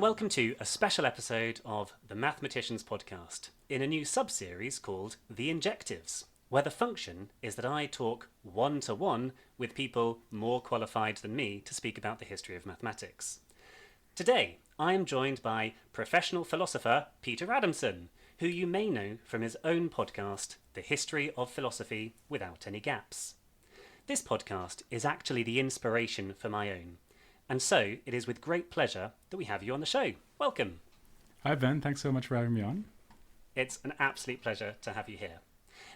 welcome to a special episode of the Mathematicians Podcast in a new sub-series called The Injectives, where the function is that I talk one-to-one with people more qualified than me to speak about the history of mathematics. Today, I am joined by professional philosopher Peter Adamson, who you may know from his own podcast, The History of Philosophy Without Any Gaps. This podcast is actually the inspiration for my own, and so it is with great pleasure that we have you on the show. Welcome. Hi, Ben. Thanks so much for having me on. It's an absolute pleasure to have you here.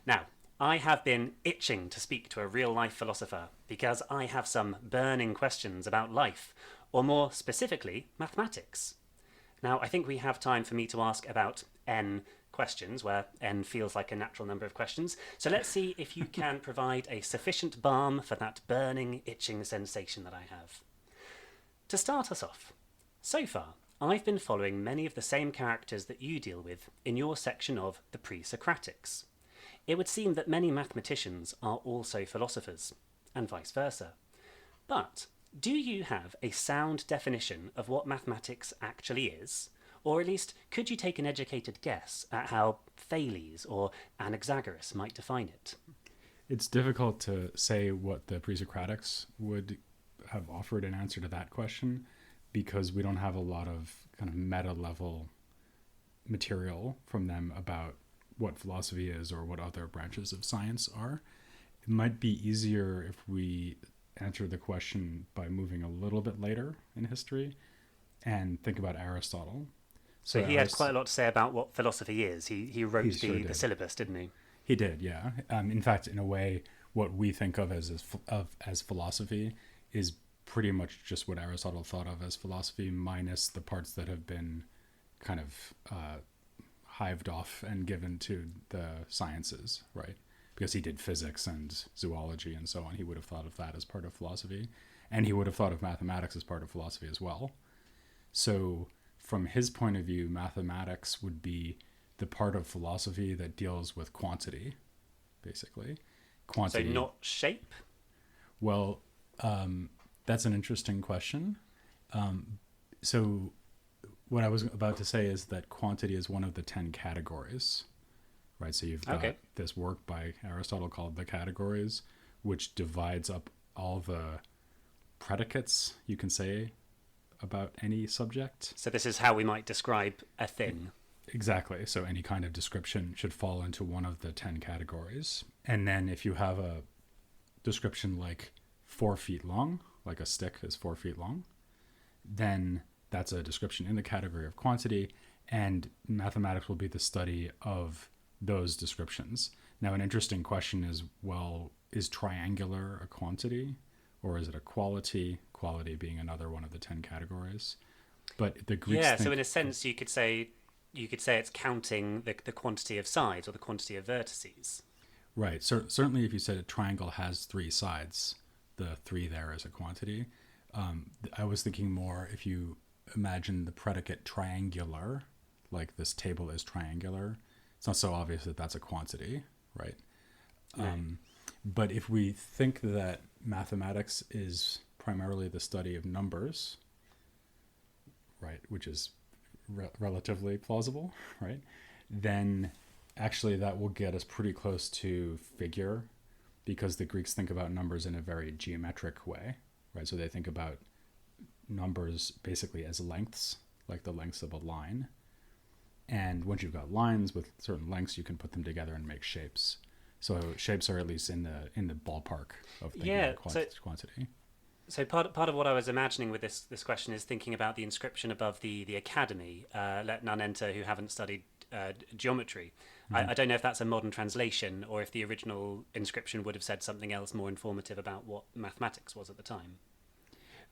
Now, I have been itching to speak to a real-life philosopher because I have some burning questions about life, or more specifically, mathematics. Now, I think we have time for me to ask about n questions, where n feels like a natural number of questions. So let's see if you can provide a sufficient balm for that burning, itching sensation that I have. To start us off, so far, I've been following many of the same characters that you deal with in your section of the pre-Socratics. It would seem that many mathematicians are also philosophers, and vice versa. But do you have a sound definition of what mathematics actually is? Or at least, could you take an educated guess at how Thales or Anaxagoras might define it? It's difficult to say what the pre-Socratics would have offered an answer to that question because we don't have a lot of kind of meta-level material from them about what philosophy is or what other branches of science are. It might be easier if we answer the question by moving a little bit later in history and think about Aristotle. So he had quite a lot to say about what philosophy is. He wrote the syllabus, didn't he? He did, yeah. In fact, in a way, what we think of as philosophy is pretty much just what Aristotle thought of as philosophy, minus the parts that have been kind of hived off and given to the sciences, right? Because he did physics and zoology and so on. He would have thought of that as part of philosophy. And he would have thought of mathematics as part of philosophy as well. So from his point of view, mathematics would be the part of philosophy that deals with quantity, basically. Quantity. So not shape? Well, that's an interesting question. So what I was about to say is that quantity is one of the 10 categories, right? So you've got this work by Aristotle called The Categories, which divides up all the predicates, you can say, about any subject. So this is how we might describe a thing. Exactly. So any kind of description should fall into one of the 10 categories. And then if you have a description like 4 feet long, like a stick is 4 feet long, then that's a description in the category of quantity, and mathematics will be the study of those descriptions. Now, an interesting question is, well, is triangular a quantity, or is it a quality? Quality being another one of the 10 categories. But the Greeks so in a sense, you could say it's counting the quantity of sides or the quantity of vertices. Right. So certainly, if you said a triangle has 3 sides, the 3 there is a quantity. I was thinking more if you imagine the predicate triangular, like this table is triangular. It's not so obvious that that's a quantity, right? But if we think that mathematics is primarily the study of numbers, right, which is relatively plausible, right, then actually that will get us pretty close to figure, because the Greeks think about numbers in a very geometric way, right? So they think about numbers basically as lengths, like the lengths of a line. And once you've got lines with certain lengths, you can put them together and make shapes. So shapes are at least in the ballpark of thinking about quantity. So part of what I was imagining with this question is thinking about the inscription above the academy, let none enter who haven't studied geometry. I don't know if that's a modern translation or if the original inscription would have said something else more informative about what mathematics was at the time.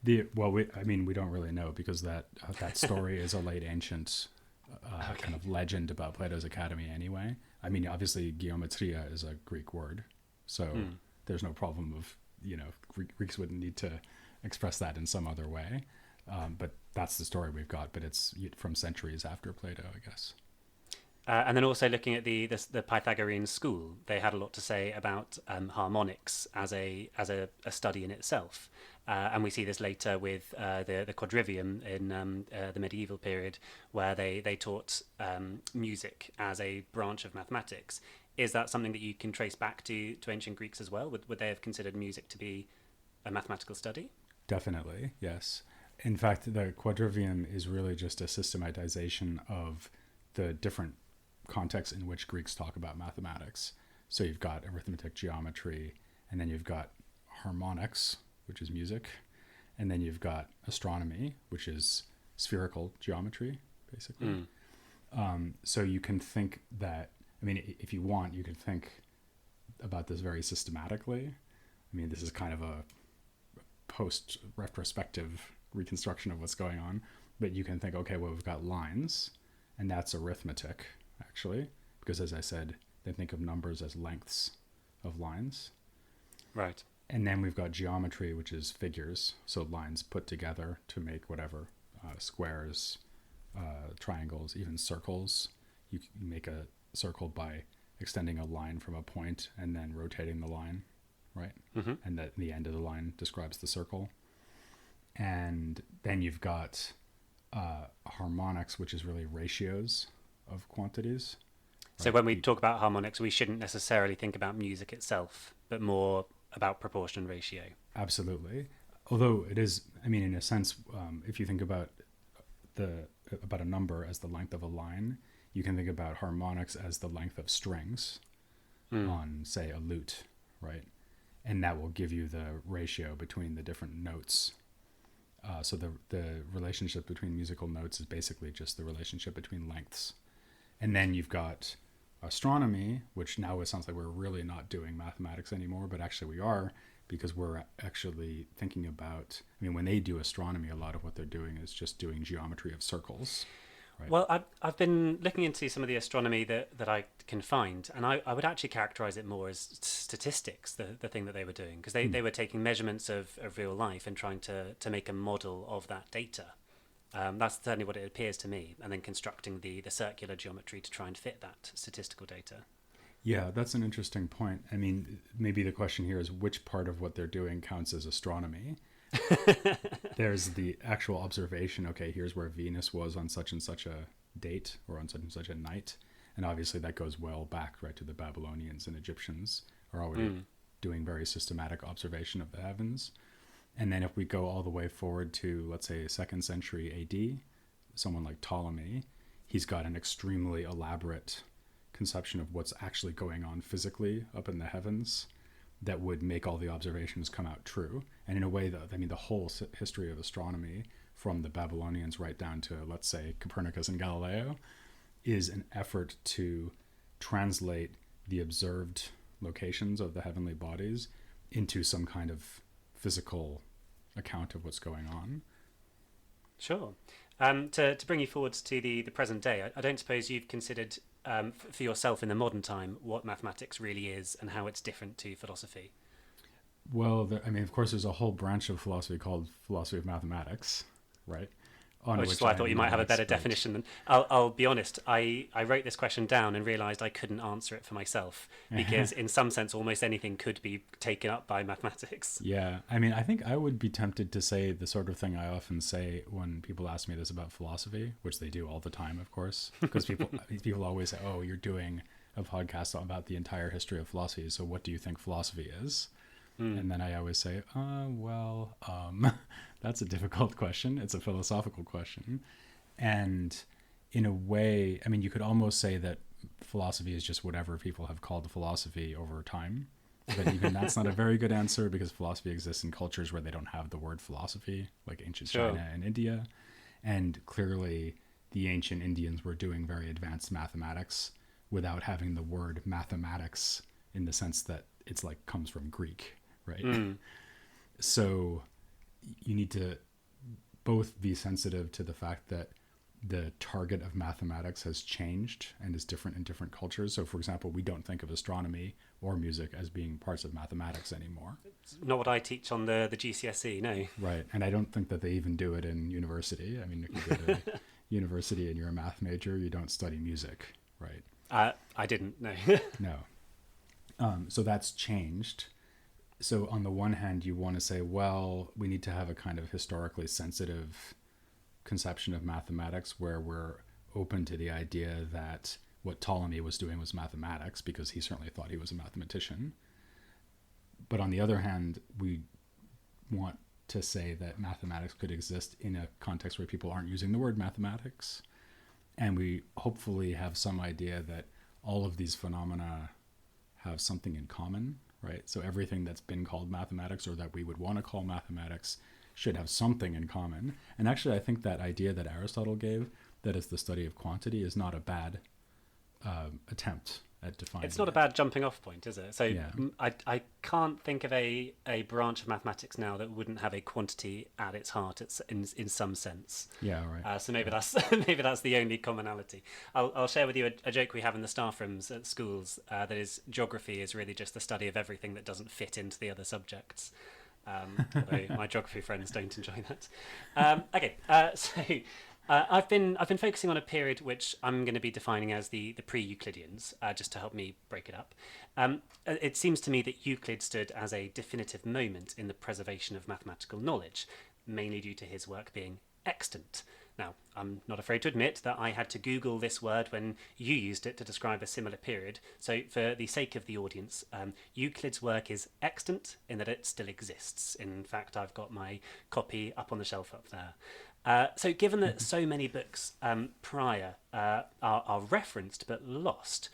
We don't really know, because that story is a late ancient kind of legend about Plato's Academy anyway. I mean, obviously, geometria is a Greek word, so there's no problem of, Greeks wouldn't need to express that in some other way. But that's the story we've got, but it's from centuries after Plato, I guess. And then also looking at the Pythagorean school, they had a lot to say about harmonics as a study in itself. And we see this later with the quadrivium in the medieval period, where they taught music as a branch of mathematics. Is that something that you can trace back to ancient Greeks as well? Would they have considered music to be a mathematical study? Definitely, yes. In fact, the quadrivium is really just a systematization of the different contexts in which Greeks talk about mathematics. So you've got arithmetic, geometry, and then you've got harmonics, which is music, and then you've got astronomy, which is spherical geometry, basically. So you can think that, I mean, if you want, you can think about this very systematically. I mean, this is kind of a post-retrospective reconstruction of what's going on, but you can think, okay, well, we've got lines, and that's arithmetic, actually, because as I said, they think of numbers as lengths of lines. Right. And then we've got geometry, which is figures, so lines put together to make whatever, squares, triangles, even circles. You can make a circle by extending a line from a point and then rotating the line, right? Mm-hmm. And that the end of the line describes the circle. And then you've got harmonics, which is really ratios of quantities. So when we talk about harmonics, we shouldn't necessarily think about music itself, but more about proportion and ratio. Absolutely. Although it is, I mean, in a sense, if you think about a number as the length of a line, you can think about harmonics as the length of strings on, say, a lute, right? And that will give you the ratio between the different notes. So the relationship between musical notes is basically just the relationship between lengths. And then you've got astronomy, which now it sounds like we're really not doing mathematics anymore, but actually we are, because we're actually thinking about, I mean, when they do astronomy, a lot of what they're doing is just doing geometry of circles. Right. Well, I've been looking into some of the astronomy that I can find, and I would actually characterize it more as statistics, the thing that they were doing, because they were taking measurements of real life and trying to make a model of that data. That's certainly what it appears to me, and then constructing the circular geometry to try and fit that statistical data. Yeah, that's an interesting point. I mean, maybe the question here is which part of what they're doing counts as astronomy? There's the actual observation, okay, here's where Venus was on such and such a date or on such and such a night. And obviously that goes well back, right, to the Babylonians and Egyptians are already doing very systematic observation of the heavens. And then if we go all the way forward to, let's say, 2nd century AD, someone like Ptolemy, he's got an extremely elaborate conception of what's actually going on physically up in the heavens that would make all the observations come out true. And in a way, I mean, the whole history of astronomy, from the Babylonians right down to, let's say, Copernicus and Galileo, is an effort to translate the observed locations of the heavenly bodies into some kind of physical account of what's going on. Sure. To bring you forwards to the present day, I don't suppose you've considered for yourself in the modern time what mathematics really is and how it's different to philosophy. Well, I mean, of course, there's a whole branch of philosophy called philosophy of mathematics, right? Which is why I thought you might have a better definition than... I'll be honest, I wrote this question down and realised I couldn't answer it for myself, because in some sense almost anything could be taken up by mathematics. Yeah, I mean, I think I would be tempted to say the sort of thing I often say when people ask me this about philosophy, which they do all the time, of course, because people always say, oh, you're doing a podcast about the entire history of philosophy, so what do you think philosophy is? And then I always say, that's a difficult question. It's a philosophical question. And in a way, I mean, you could almost say that philosophy is just whatever people have called philosophy over time. But even that's not a very good answer, because philosophy exists in cultures where they don't have the word philosophy, like ancient China and India. And clearly the ancient Indians were doing very advanced mathematics without having the word mathematics in the sense that it's like comes from Greek. Right. So you need to both be sensitive to the fact that the target of mathematics has changed and is different in different cultures. So, for example, we don't think of astronomy or music as being parts of mathematics anymore. It's not what I teach on the GCSE, no. Right. And I don't think that they even do it in university. I mean, if you go to university and you're a math major, you don't study music, right? I didn't know. No. So that's changed. So on the one hand, you want to say, well, we need to have a kind of historically sensitive conception of mathematics where we're open to the idea that what Ptolemy was doing was mathematics, because he certainly thought he was a mathematician. But on the other hand, we want to say that mathematics could exist in a context where people aren't using the word mathematics. And we hopefully have some idea that all of these phenomena have something in common, right? So everything that's been called mathematics, or that we would want to call mathematics, should have something in common. And actually, I think that idea that Aristotle gave, that is the study of quantity, is not a bad attempt at defining It's not it. a bad jumping off point, is it? So Yeah. I can't think of a branch of mathematics now that wouldn't have a quantity at its heart in some sense. Yeah, right. So maybe that's maybe that's the only commonality. I'll share with you a joke we have in the staff rooms at schools. That is, geography is really just the study of everything that doesn't fit into the other subjects. Although my geography friends don't enjoy that. So I've been focusing on a period which I'm going to be defining as the pre-Euclideans, just to help me break it up. It seems to me that Euclid stood as a definitive moment in the preservation of mathematical knowledge, mainly due to his work being extant. Now, I'm not afraid to admit that I had to Google this word when you used it to describe a similar period. So for the sake of the audience, Euclid's work is extant in that it still exists. In fact, I've got my copy up on the shelf up there. So given that so many books prior are referenced but lost,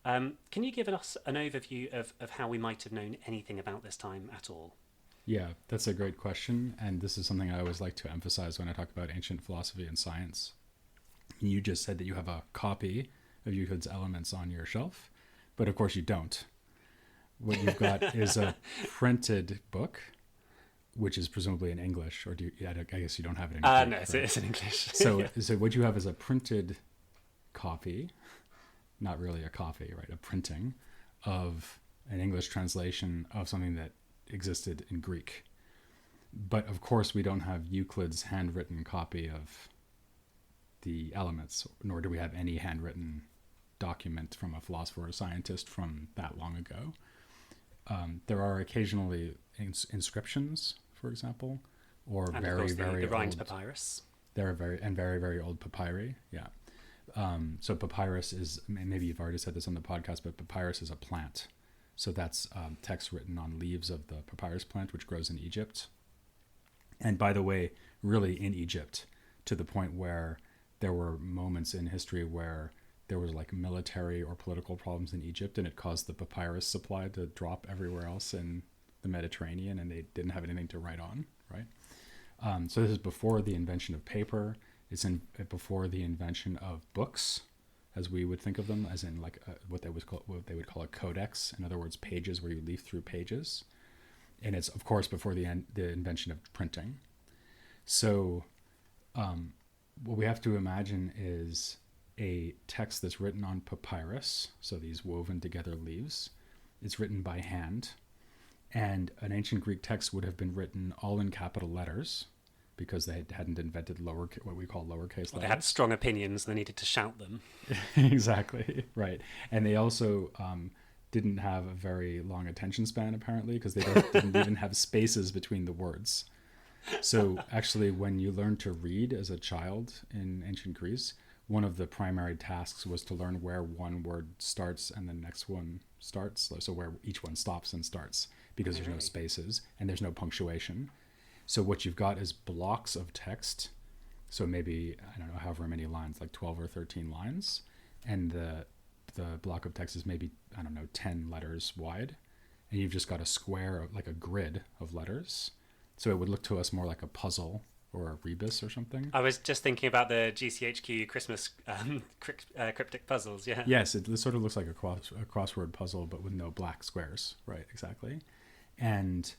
can you give us an overview of how we might have known anything about this time at all? Yeah, that's a great question. And this is something I always like to emphasize when I talk about ancient philosophy and science. You just said that you have a copy of Euclid's Elements on your shelf, but of course you don't. What you've got is a printed book, which is presumably in English, or do you, I guess you don't have it in English. No, it's in English. So, Yeah. so what you have is a printed copy, not really a copy, right? A printing of an English translation of something that existed in Greek. But of course, we don't have Euclid's handwritten copy of the Elements, nor do we have any handwritten document from a philosopher or scientist from that long ago. There are occasionally inscriptions, for example, or And very, of course, very the Rhind old. papyrus. There are very old papyri. Yeah. So papyrus is, maybe you've already said this on the podcast, but papyrus is a plant. So that's text written on leaves of the papyrus plant, which grows in Egypt. And by the way, really in Egypt, to the point where there were moments in history where there was like military or political problems in Egypt, and it caused the papyrus supply to drop everywhere else in the Mediterranean, and they didn't have anything to write on, right? So this is before the invention of paper. It's before the invention of books, as we would think of them, as in like what they would call a codex. In other words, pages where you leaf through pages. And it's of course before the invention of printing. So what we have to imagine is a text that's written on papyrus, so these woven together leaves. It's written by hand, and an ancient Greek text would have been written all in capital letters, because they hadn't invented what we call lowercase letters. Well, they had strong opinions, they needed to shout them. Exactly, right. And they also didn't have a very long attention span, apparently, because they didn't even have spaces between the words. So actually, when you learned to read as a child in ancient Greece, one of the primary tasks was to learn where one word starts and the next one starts, so where each one stops and starts, because there's no spaces and there's no punctuation. So what you've got is blocks of text. So maybe, I don't know, however many lines, like 12 or 13 lines. And the block of text is maybe, I don't know, 10 letters wide. And you've just got a square, like a grid of letters. So it would look to us more like a puzzle or a rebus or something. I was just thinking about the GCHQ Christmas cryptic puzzles, yeah. Yes, it sort of looks like a crossword puzzle, but with no black squares. Right, exactly. And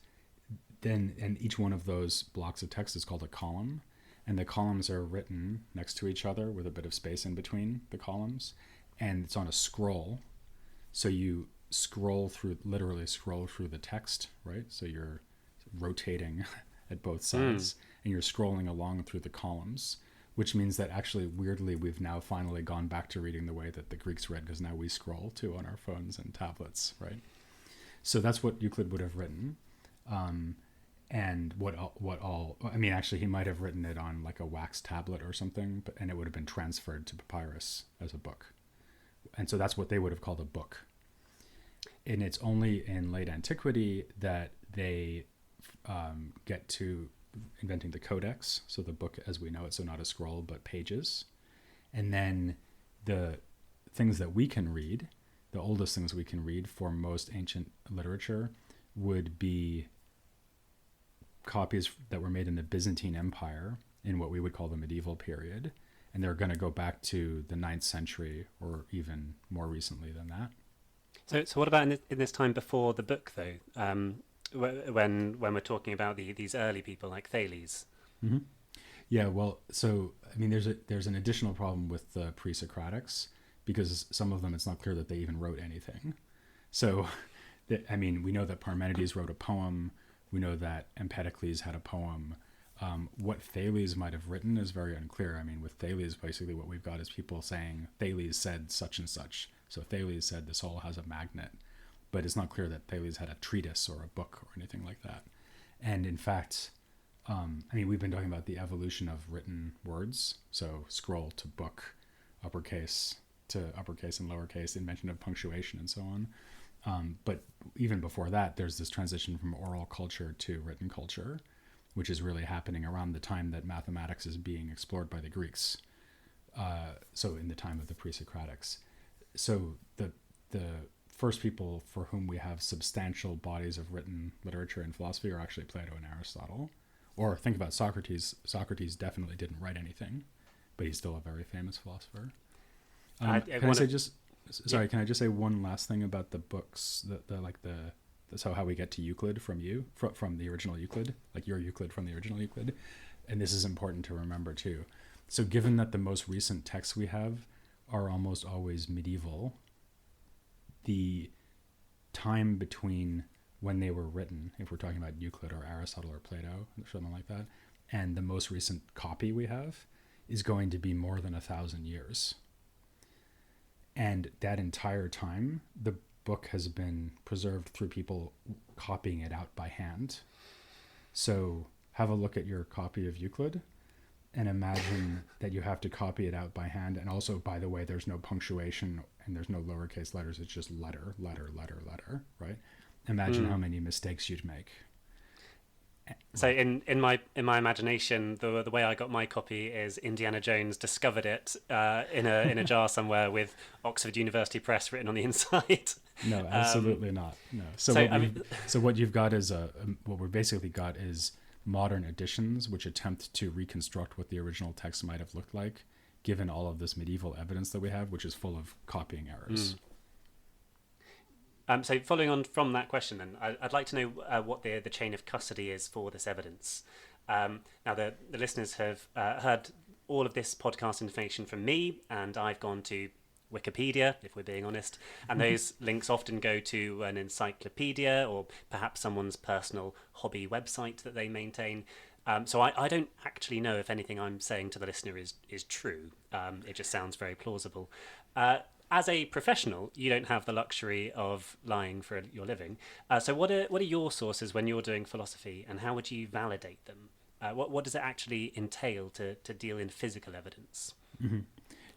each one of those blocks of text is called a column, and the columns are written next to each other with a bit of space in between the columns, and it's on a scroll. So you literally scroll through the text, right? So you're rotating at both sides, and you're scrolling along through the columns which means that actually, weirdly, we've now finally gone back to reading the way that the Greeks read, because now we scroll too on our phones and tablets, right? So that's what Euclid would have written. And actually, he might have written it on like a wax tablet or something, and it would have been transferred to papyrus as a book. And so that's what they would have called a book. And it's only in late antiquity that they get to inventing the codex, so the book as we know it, so not a scroll, but pages. And then the things that we can read, the oldest things we can read for most ancient literature, would be copies that were made in the Byzantine Empire in what we would call the medieval period. And they're going to go back to the 9th century or even more recently than that. So what about in this time before the book, though? When we're talking about these early people like Thales? Mm-hmm. Yeah, well, so I mean, there's an additional problem with the pre-Socratics, because some of them, it's not clear that they even wrote anything. So, we know that Parmenides wrote a poem. We know that Empedocles had a poem. What Thales might have written is very unclear. I mean, with Thales, basically what we've got is people saying Thales said such and such. So Thales said the soul has a magnet, but it's not clear that Thales had a treatise or a book or anything like that. And in fact, we've been talking about the evolution of written words. So scroll to book, uppercase to uppercase and lowercase, invention of punctuation and so on. But even before that, there's this transition from oral culture to written culture, which is really happening around the time that mathematics is being explored by the Greeks. So in the time of the pre-Socratics. So the first people for whom we have substantial bodies of written literature and philosophy are actually Plato and Aristotle. Or think about Socrates. Socrates definitely didn't write anything, but he's still a very famous philosopher. Can I just say one last thing about the books, so how we get to Euclid from the original Euclid, like your Euclid from the original Euclid. And this is important to remember too. So given that the most recent texts we have are almost always medieval, the time between when they were written, if we're talking about Euclid or Aristotle or Plato or something like that, and the most recent copy we have is going to be more than 1,000 years. And that entire time, the book has been preserved through people copying it out by hand. So have a look at your copy of Euclid and imagine that you have to copy it out by hand. And also, by the way, there's no punctuation and there's no lowercase letters. It's just letter, right? Imagine how many mistakes you'd make. So in my imagination, the way I got my copy is Indiana Jones discovered it in a jar somewhere with Oxford University Press written on the inside. No, absolutely not. No. So what you've got is what we've basically got is modern editions which attempt to reconstruct what the original text might have looked like, given all of this medieval evidence that we have, which is full of copying errors. So following on from that question, then, I'd like to know what the chain of custody is for this evidence. Now, the listeners have heard all of this podcast information from me, and I've gone to Wikipedia, if we're being honest, and those links often go to an encyclopedia or perhaps someone's personal hobby website that they maintain. So I don't actually know if anything I'm saying to the listener is true. It just sounds very plausible. As a professional, you don't have the luxury of lying for your living. So what are your sources when you're doing philosophy, and how would you validate them? What does it actually entail to deal in physical evidence? Mm-hmm.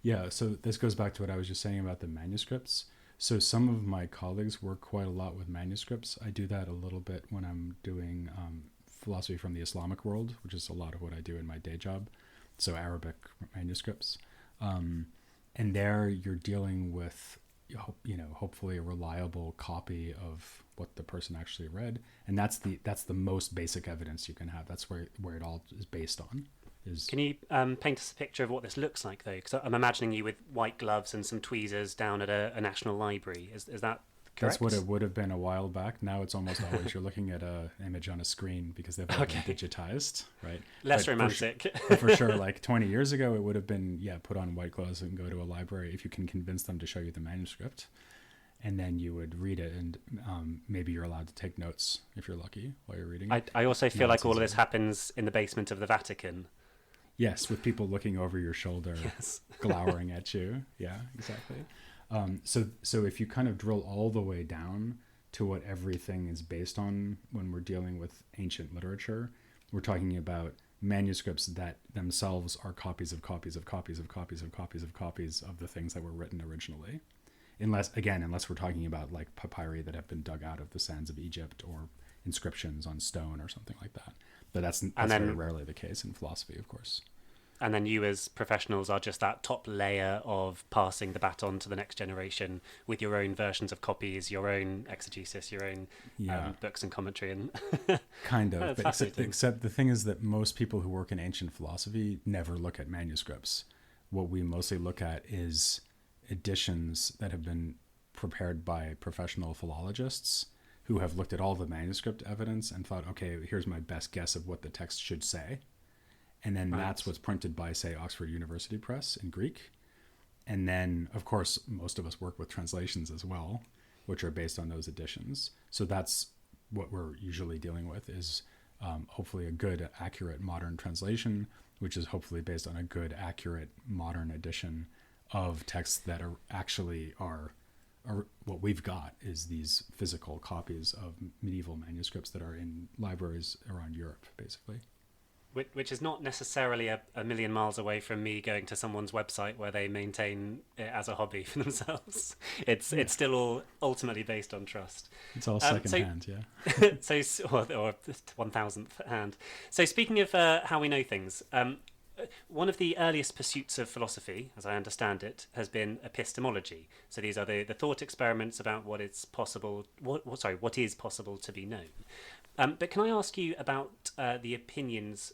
Yeah, so this goes back to what I was just saying about the manuscripts. So some of my colleagues work quite a lot with manuscripts. I do that a little bit when I'm doing philosophy from the Islamic world, which is a lot of what I do in my day job. So Arabic manuscripts. And there you're dealing with, hopefully a reliable copy of what the person actually read. And that's the most basic evidence you can have. That's where it all is based on. Can you paint us a picture of what this looks like, though? Because I'm imagining you with white gloves and some tweezers down at a national library. Is that correct? That's what it would have been a while back. Now it's almost always you're looking at an image on a screen because they've all been digitized, right? Less romantic. For sure, like 20 years ago, it would have been, put on white clothes and go to a library if you can convince them to show you the manuscript. And then you would read it, and maybe you're allowed to take notes if you're lucky while you're reading it. I also feel like all of this happens in the basement of the Vatican. Yes, with people looking over your shoulder, Yes. glowering at you. Yeah, exactly. So if you kind of drill all the way down to what everything is based on when we're dealing with ancient literature, we're talking about manuscripts that themselves are copies of copies of copies of copies of copies of copies of the things that were written originally. Unless we're talking about like papyri that have been dug out of the sands of Egypt, or inscriptions on stone or something like that. But that's very rarely the case in philosophy, of course. And then you as professionals are just that top layer of passing the baton to the next generation with your own versions of copies, your own exegesis, your own books and commentary. And kind of. But except the thing is that most people who work in ancient philosophy never look at manuscripts. What we mostly look at is editions that have been prepared by professional philologists who have looked at all the manuscript evidence and thought, okay, here's my best guess of what the text should say. And then that's what's printed by, say, Oxford University Press in Greek. And then, of course, most of us work with translations as well, which are based on those editions. So that's what we're usually dealing with, is hopefully a good, accurate modern translation, which is hopefully based on a good, accurate modern edition of texts that are actually are what we've got is these physical copies of medieval manuscripts that are in libraries around Europe, basically. Which is not necessarily a million miles away from me going to someone's website where they maintain it as a hobby for themselves. It's still all ultimately based on trust. It's all secondhand, yeah. Or 1,000th hand. So speaking of how we know things, one of the earliest pursuits of philosophy, as I understand it, has been epistemology. So these are the thought experiments about what is possible to be known. But can I ask you about what the opinions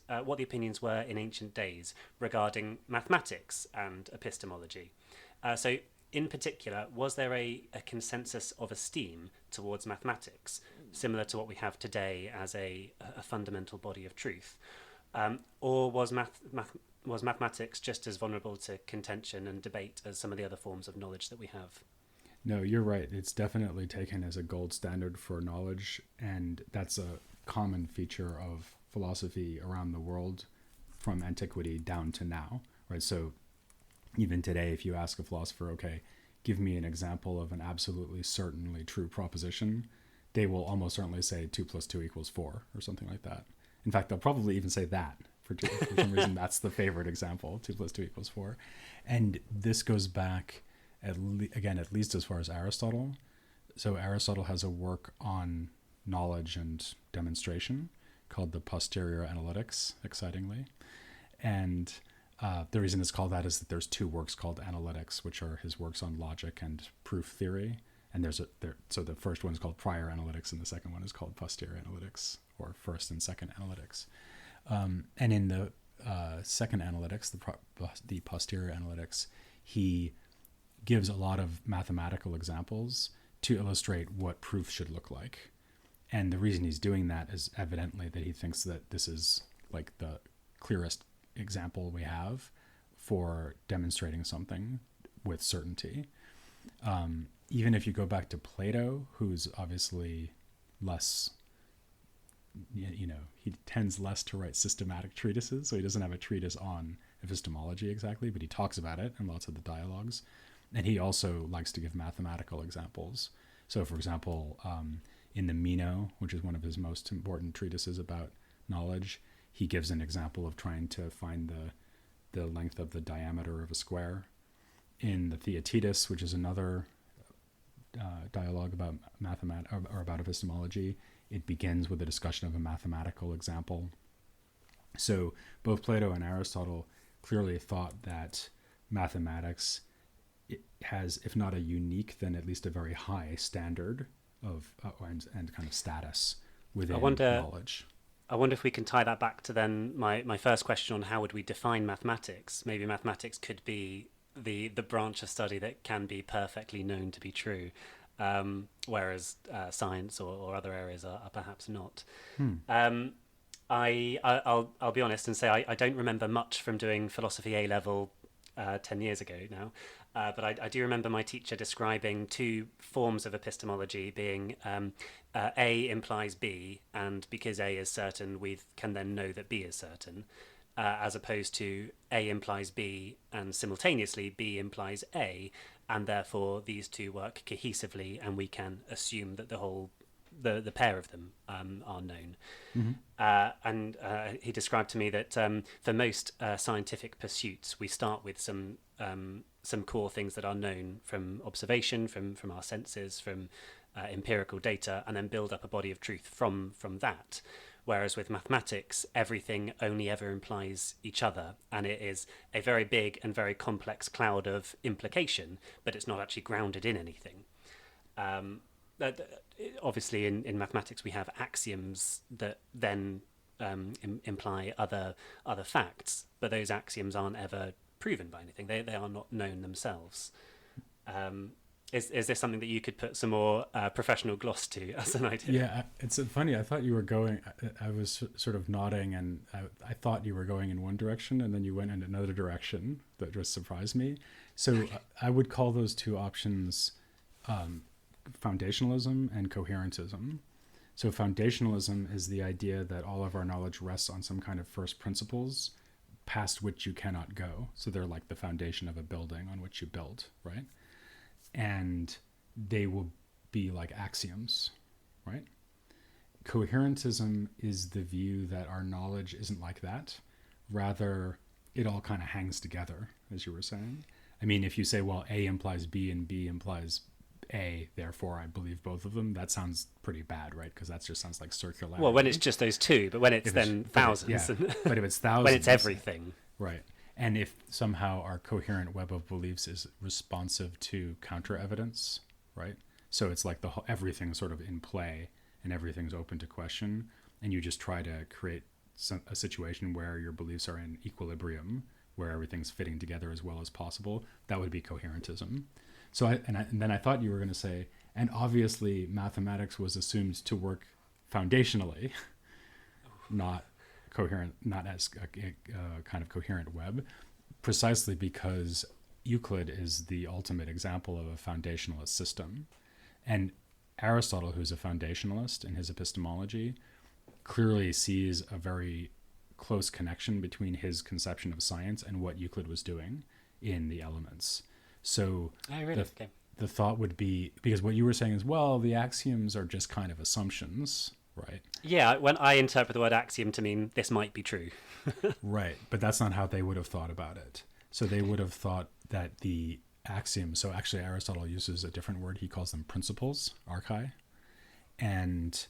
were in ancient days regarding mathematics and epistemology? So, in particular, was there a consensus of esteem towards mathematics, similar to what we have today as a fundamental body of truth? Or was mathematics just as vulnerable to contention and debate as some of the other forms of knowledge that we have? No, you're right. It's definitely taken as a gold standard for knowledge, and that's a common feature of philosophy around the world from antiquity down to now, right? So even today, if you ask a philosopher, okay, give me an example of an absolutely certainly true proposition, they will almost certainly say 2 + 2 = 4 or something like that. In fact, they'll probably even say that. For some reason, that's the favorite example, 2 + 2 = 4. And this goes back at least as far as Aristotle. So Aristotle has a work on knowledge and demonstration called the Posterior Analytics, excitingly. And the reason it's called that is that there's two works called Analytics, which are his works on logic and proof theory. And so the first one is called Prior Analytics, and the second one is called Posterior Analytics, or First and Second Analytics. And in the second Analytics, the Posterior Analytics, he gives a lot of mathematical examples to illustrate what proof should look like. And the reason he's doing that is evidently that he thinks that this is like the clearest example we have for demonstrating something with certainty. Even if you go back to Plato, who's obviously less, he tends less to write systematic treatises, so he doesn't have a treatise on epistemology exactly, but he talks about it in lots of the dialogues. And he also likes to give mathematical examples. So, for example, in the Meno, which is one of his most important treatises about knowledge, he gives an example of trying to find the length of the diameter of a square. In the Theaetetus, which is another dialogue about or about epistemology, it begins with a discussion of a mathematical example. So both Plato and Aristotle clearly thought that mathematics has, if not a unique, then at least a very high standard of and kind of status within knowledge. I wonder if we can tie that back to then my first question on how would we define mathematics. Maybe mathematics could be the branch of study that can be perfectly known to be true, whereas science or other areas are perhaps not. I'll be honest and say I don't remember much from doing philosophy A level 10 years ago now, but I do remember my teacher describing two forms of epistemology being A implies B, and because A is certain, we can then know that B is certain. as opposed to A implies B and simultaneously B implies A, and therefore these two work cohesively, and we can assume that the pair of them are known. And he described to me that for most scientific pursuits, we start with some core things that are known from observation, from our senses, from empirical data, and then build up a body of truth from that. Whereas with mathematics, everything only ever implies each other, and it is a very big and very complex cloud of implication, but it's not actually grounded in anything. Obviously, in mathematics, we have axioms that then imply other facts, but those axioms aren't ever proven by anything. They are not known themselves. Is this something that you could put some more professional gloss to as an idea? Yeah, it's funny. I thought you were going. I was sort of nodding, and I thought you were going in one direction, and then you went in another direction that just surprised me. So I would call those two options foundationalism and coherentism. So foundationalism is the idea that all of our knowledge rests on some kind of first principles, past which you cannot go. So they're like the foundation of a building on which you build, right? And they will be like axioms, right? Coherentism is the view that our knowledge isn't like that. Rather, it all kind of hangs together, as you were saying. I mean, if you say, well, A implies B and B implies A, therefore I believe both of them, that sounds pretty bad, right? Because that just sounds like circularity. Well, when it's just those two, but when it's then thousands. But if it's thousands. When it's everything. Right. And if somehow our coherent web of beliefs is responsive to counter evidence, right? So it's like everything's sort of in play and everything's open to question, and you just try to create a situation where your beliefs are in equilibrium, where everything's fitting together as well as possible, that would be coherentism. So and then I thought you were going to say, and obviously mathematics was assumed to work foundationally, not coherent, not as a kind of coherent web, precisely because Euclid is the ultimate example of a foundationalist system. And Aristotle, who's a foundationalist in his epistemology, clearly sees a very close connection between his conception of science and what Euclid was doing in the Elements. So the thought would be, because what you were saying is, well, the axioms are just kind of assumptions, right? Yeah, when I interpret the word axiom to mean this might be true. Right, but that's not how they would have thought about it. So they would have thought that the axioms, so actually Aristotle uses a different word, he calls them principles, archai, and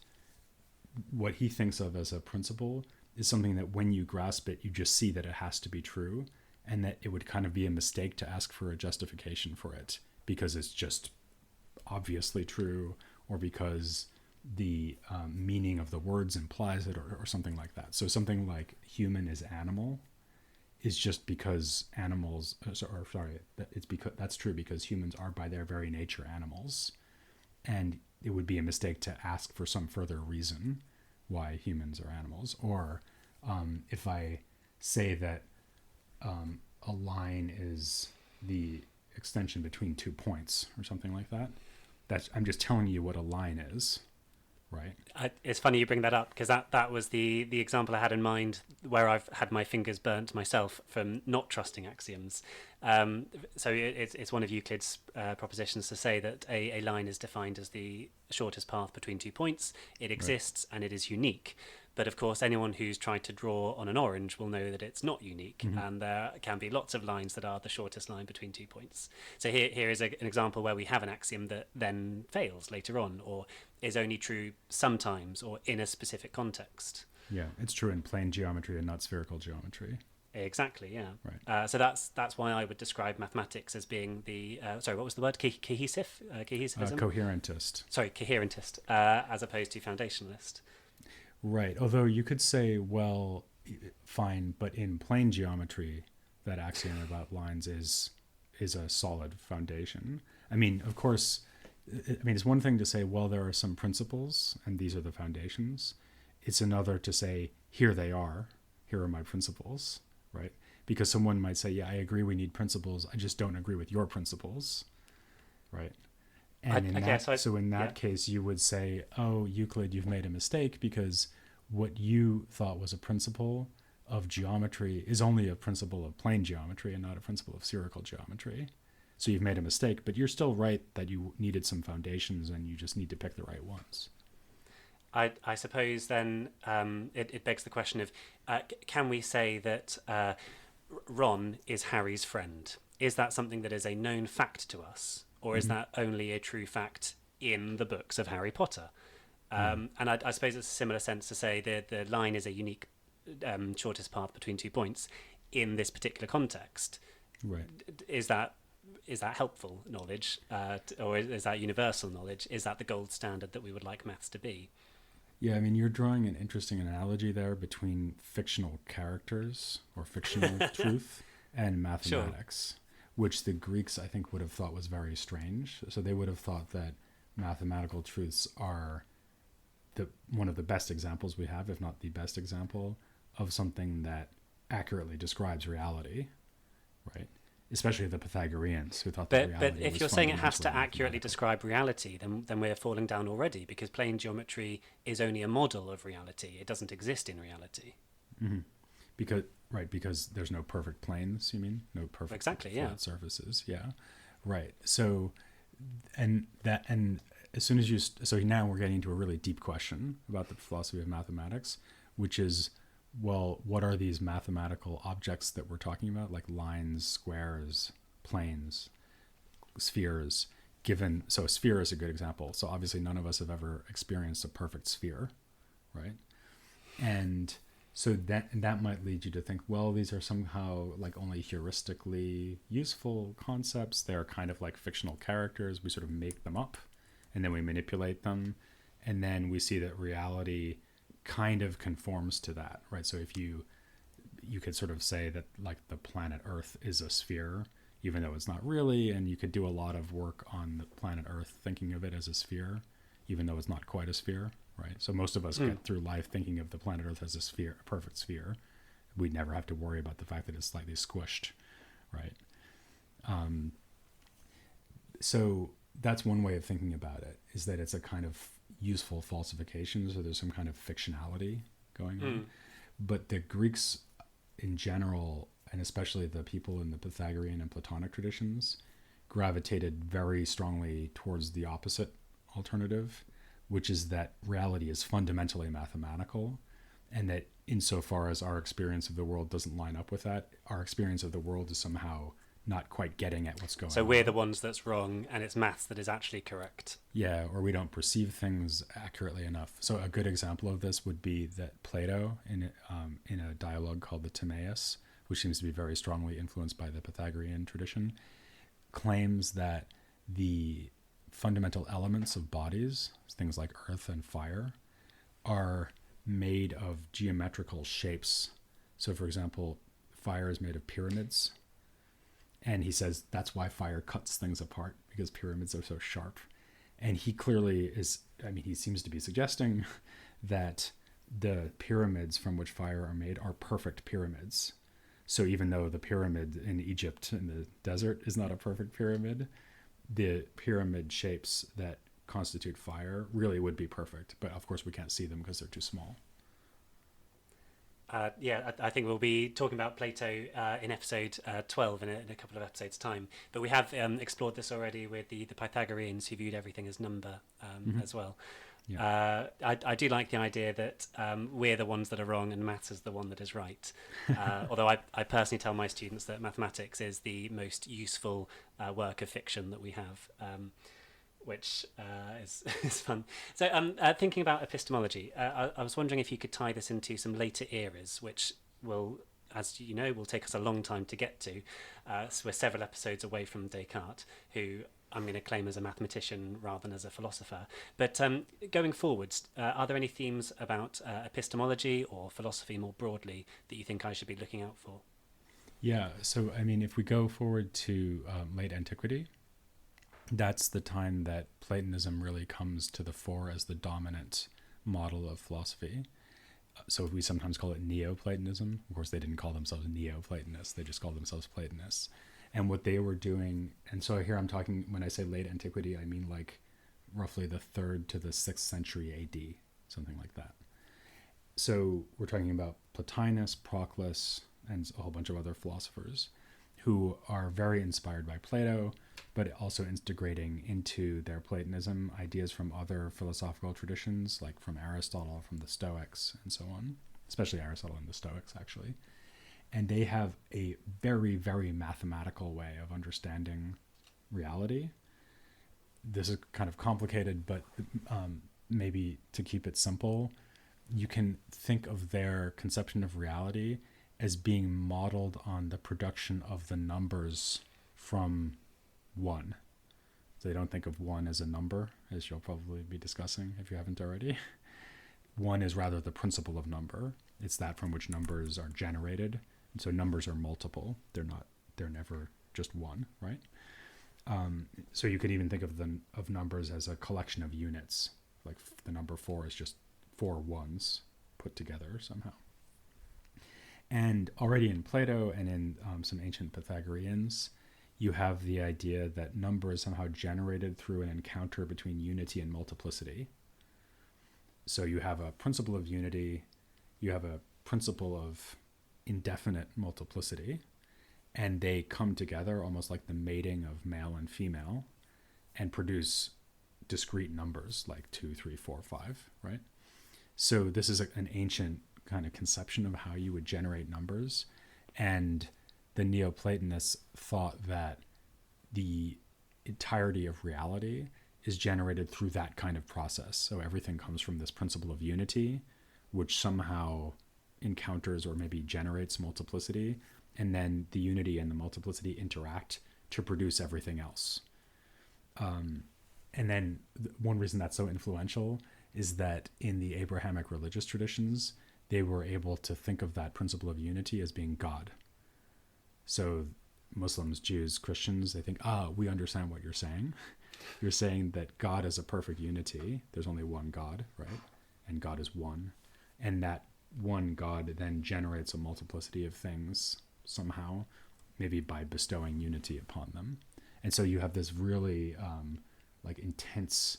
what he thinks of as a principle is something that when you grasp it, you just see that it has to be true, and that it would kind of be a mistake to ask for a justification for it because it's just obviously true, or because the meaning of the words implies it, or something like that. So something like human is animal is just because animals, that's true because humans are by their very nature animals. And it would be a mistake to ask for some further reason why humans are animals. Or if I say that a line is the extension between 2 points or something like that, I'm just telling you what a line is. Right. It's funny you bring that up because that was the example I had in mind where I've had my fingers burnt myself from not trusting axioms. So it's one of Euclid's propositions to say that a line is defined as the shortest path between 2 points. It exists and it is unique. But of course, anyone who's tried to draw on an orange will know that it's not unique, and there can be lots of lines that are the shortest line between 2 points. So here is an example where we have an axiom that then fails later on, or is only true sometimes, or in a specific context. Yeah, it's true in plane geometry and not spherical geometry. Exactly, yeah. Right. So that's why I would describe mathematics as being the sorry, what was the word? Cohesive? Cohesivism? Coherentist. Sorry, coherentist, as opposed to foundationalist. Right. Although you could say, well, fine, but in plane geometry, that axiom about lines is a solid foundation. I mean, of course, it's one thing to say, well, there are some principles and these are the foundations. It's another to say, here they are. Here are my principles, right? Because someone might say, yeah, I agree we need principles. I just don't agree with your principles, right? And in that case, you would say, oh, Euclid, you've made a mistake because what you thought was a principle of geometry is only a principle of plane geometry and not a principle of spherical geometry. So you've made a mistake, but you're still right that you needed some foundations and you just need to pick the right ones. I suppose then it begs the question of can we say that Ron is Harry's friend? Is that something that is a known fact to us, or is that only a true fact in the books of Harry Potter? And I suppose it's a similar sense to say the line is a unique shortest path between 2 points in this particular context. Right. Is that helpful knowledge, or is that universal knowledge? Is that the gold standard that we would like maths to be? Yeah, I mean, you're drawing an interesting analogy there between fictional characters or fictional truth and mathematics, which the Greeks, I think, would have thought was very strange. So they would have thought that mathematical truths are one of the best examples we have, if not the best example, of something that accurately describes reality, right? Especially the Pythagoreans, who thought that reality was But if you're saying it has to fundamentally accurately mathematical. describe reality, then we're falling down already, because plane geometry is only a model of reality. It doesn't exist in reality. Mm-hmm. Because there's no perfect planes, you mean? No perfect flat surfaces. Yeah. Right. So and as soon as so now we're getting into a really deep question about the philosophy of mathematics, which is, well, what are these mathematical objects that we're talking about, like lines, squares, planes, spheres? So a sphere is a good example. So obviously none of us have ever experienced a perfect sphere, right? And so that might lead you to think, well, these are somehow like only heuristically useful concepts. They're kind of like fictional characters. We sort of make them up and then we manipulate them. And then we see that reality kind of conforms to that, right? So if you could sort of say that like the planet Earth is a sphere, even though it's not really, and you could do a lot of work on the planet Earth thinking of it as a sphere, even though it's not quite a sphere, right? So most of us get through life thinking of the planet Earth as a sphere, a perfect sphere. We'd never have to worry about the fact that it's slightly squished, right? So that's one way of thinking about it, is that it's a kind of useful falsification, so there's some kind of fictionality going on. But the Greeks in general, and especially the people in the Pythagorean and Platonic traditions, gravitated very strongly towards the opposite alternative, which is that reality is fundamentally mathematical, and that insofar as our experience of the world doesn't line up with that, our experience of the world is somehow not quite getting at what's going on. So we're the ones that's wrong, and it's maths that is actually correct. Yeah, or we don't perceive things accurately enough. So a good example of this would be that Plato, in a dialogue called the Timaeus, which seems to be very strongly influenced by the Pythagorean tradition, claims that the fundamental elements of bodies, things like earth and fire, are made of geometrical shapes. So, for example, fire is made of pyramids. And he says that's why fire cuts things apart, because pyramids are so sharp. And he clearly he seems to be suggesting that the pyramids from which fire are made are perfect pyramids. So even though the pyramid in Egypt in the desert is not a perfect pyramid, the pyramid shapes that constitute fire really would be perfect. But of course we can't see them because they're too small. I think we'll be talking about Plato in episode 12 in a couple of episodes' time. But we have explored this already with the Pythagoreans, who viewed everything as number as well. Yeah. I do like the idea that we're the ones that are wrong and maths is the one that is right. Although I personally tell my students that mathematics is the most useful work of fiction that we have. Which is fun. So thinking about epistemology, I was wondering if you could tie this into some later eras, which will, as you know, will take us a long time to get to. So we're several episodes away from Descartes, who I'm going to claim as a mathematician rather than as a philosopher. But going forwards, are there any themes about epistemology or philosophy more broadly that you think I should be looking out for? Yeah, so I mean, if we go forward to late antiquity, that's the time that Platonism really comes to the fore as the dominant model of philosophy. So we sometimes call it Neoplatonism. Of course, they didn't call themselves Neoplatonists. They just called themselves Platonists. And what they were doing, and so here I'm talking, when I say late antiquity, I mean like roughly the 3rd to the 6th century AD, something like that. So we're talking about Plotinus, Proclus, and a whole bunch of other philosophers who are very inspired by Plato, but also integrating into their Platonism ideas from other philosophical traditions, like from Aristotle, from the Stoics, and so on, especially Aristotle and the Stoics, actually. And they have a very, very mathematical way of understanding reality. This is kind of complicated, but maybe to keep it simple, you can think of their conception of reality as being modeled on the production of the numbers from 1. So they don't think of 1 as a number, as you'll probably be discussing if you haven't already. 1 is rather the principle of number. It's that from which numbers are generated. And so numbers are multiple. They're never just 1, right? So you could even think of numbers as a collection of units. Like the number 4 is just 4 ones put together somehow. And already in Plato and in some ancient Pythagoreans, you have the idea that number is somehow generated through an encounter between unity and multiplicity. So you have a principle of unity, you have a principle of indefinite multiplicity, and they come together almost like the mating of male and female and produce discrete numbers like 2, 3, 4, 5, right? So this is an ancient kind of conception of how you would generate numbers. And the Neoplatonists thought that the entirety of reality is generated through that kind of process. So everything comes from this principle of unity, which somehow encounters or maybe generates multiplicity. And then the unity and the multiplicity interact to produce everything else. And then one reason that's so influential is that in the Abrahamic religious traditions, they were able to think of that principle of unity as being God. So Muslims, Jews, Christians, they think, we understand what you're saying. You're saying that God is a perfect unity. There's only one God, right? And God is one. And that one God then generates a multiplicity of things somehow, maybe by bestowing unity upon them. And so you have this really intense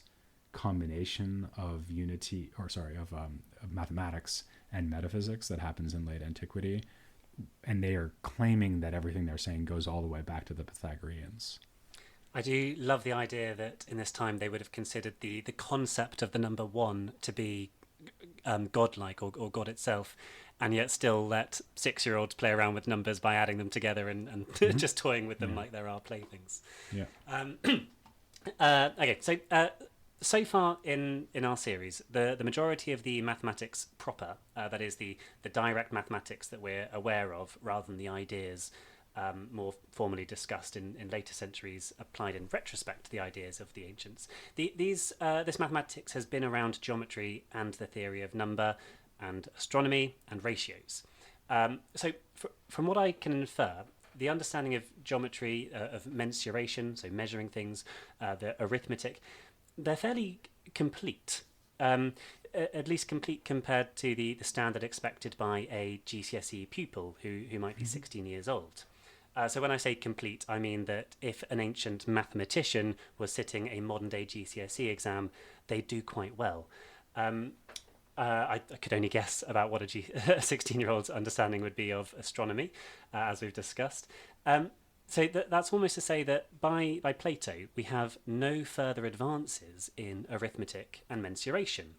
combination of of mathematics and metaphysics that happens in late antiquity, and they are claiming that everything they're saying goes all the way back to the Pythagoreans. I do love the idea that in this time they would have considered the concept of the number 1 to be godlike or God itself, and yet still let 6-year-olds play around with numbers by adding them together and mm-hmm. just toying with them like there are playthings. Okay, so far in our series, the majority of the mathematics proper, that is the direct mathematics that we're aware of, rather than the ideas more formally discussed in later centuries, applied in retrospect to the ideas of the ancients. This mathematics has been around geometry and the theory of number and astronomy and ratios. So from what I can infer, the understanding of geometry, of mensuration, so measuring things, the arithmetic, they're fairly complete, at least complete compared to the standard expected by a GCSE pupil who might be 16 years old. So when I say complete, I mean that if an ancient mathematician was sitting a modern-day GCSE exam, they'd do quite well. I could only guess about what a 16-year-old's understanding would be of astronomy, as we've discussed. So that's almost to say that by Plato, we have no further advances in arithmetic and mensuration.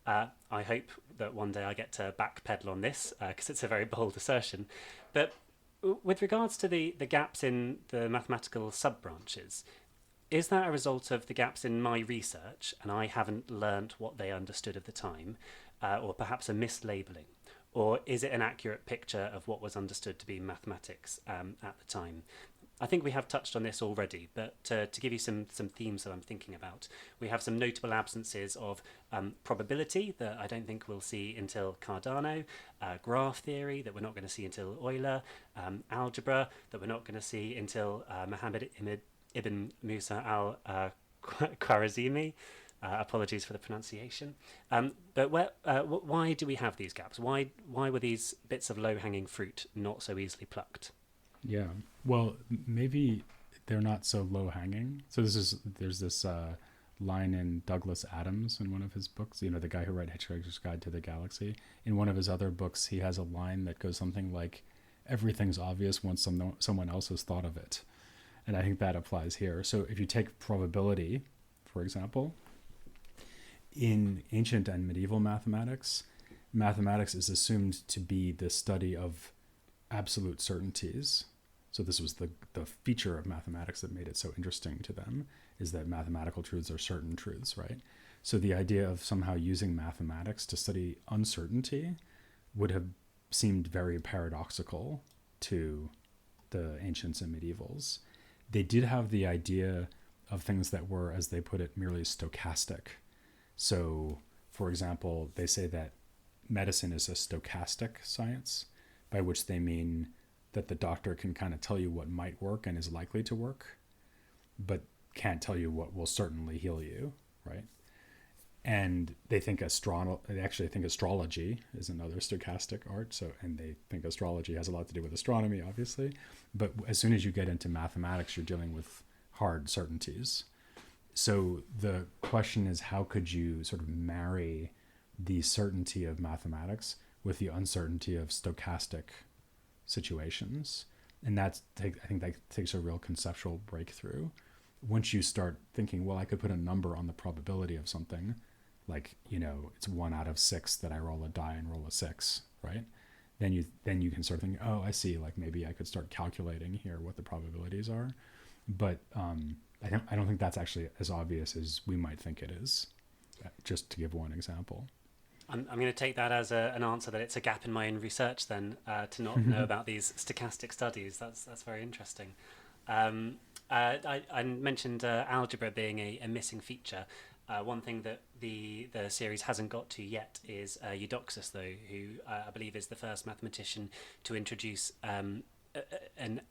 I hope that one day I get to backpedal on this, because it's a very bold assertion. But with regards to the gaps in the mathematical sub-branches, is that a result of the gaps in my research, and I haven't learnt what they understood at the time, or perhaps a mislabeling? Or is it an accurate picture of what was understood to be mathematics at the time? I think we have touched on this already, but to give you some themes that I'm thinking about, we have some notable absences of probability that I don't think we'll see until Cardano, graph theory that we're not going to see until Euler, algebra that we're not going to see until Muhammad ibn Musa al-Khwarizmi. Apologies for the pronunciation. But why do we have these gaps? Why were these bits of low-hanging fruit not so easily plucked? Yeah, well, maybe they're not so low-hanging. So there's this line in Douglas Adams in one of his books, the guy who wrote Hitchhiker's Guide to the Galaxy. In one of his other books, he has a line that goes something like, everything's obvious once someone else has thought of it. And I think that applies here. So if you take probability, for example, in ancient and medieval mathematics is assumed to be the study of absolute certainties. So this was the feature of mathematics that made it so interesting to them, is that mathematical truths are certain truths, right? So the idea of somehow using mathematics to study uncertainty would have seemed very paradoxical to the ancients and medievals. They did have the idea of things that were, as they put it, merely stochastic. So, for example, they say that medicine is a stochastic science, by which they mean that the doctor can kind of tell you what might work and is likely to work, but can't tell you what will certainly heal you, right? And they actually think astrology is another stochastic art. So, and they think astrology has a lot to do with astronomy, obviously. But as soon as you get into mathematics, you're dealing with hard certainties. So the question is, how could you sort of marry the certainty of mathematics with the uncertainty of stochastic situations? And I think that takes a real conceptual breakthrough. Once you start thinking, well, I could put a number on the probability of something, like, it's 1 out of 6 that I roll a die and roll a 6, right? Then you can start thinking, oh, I see, like maybe I could start calculating here what the probabilities are. But I don't think that's actually as obvious as we might think it is, just to give one example. I'm going to take that as an answer that it's a gap in my own research then, to not know about these stochastic studies. That's very interesting. I mentioned algebra being a missing feature. One thing that the series hasn't got to yet is Eudoxus, though, who I believe is the first mathematician to introduce an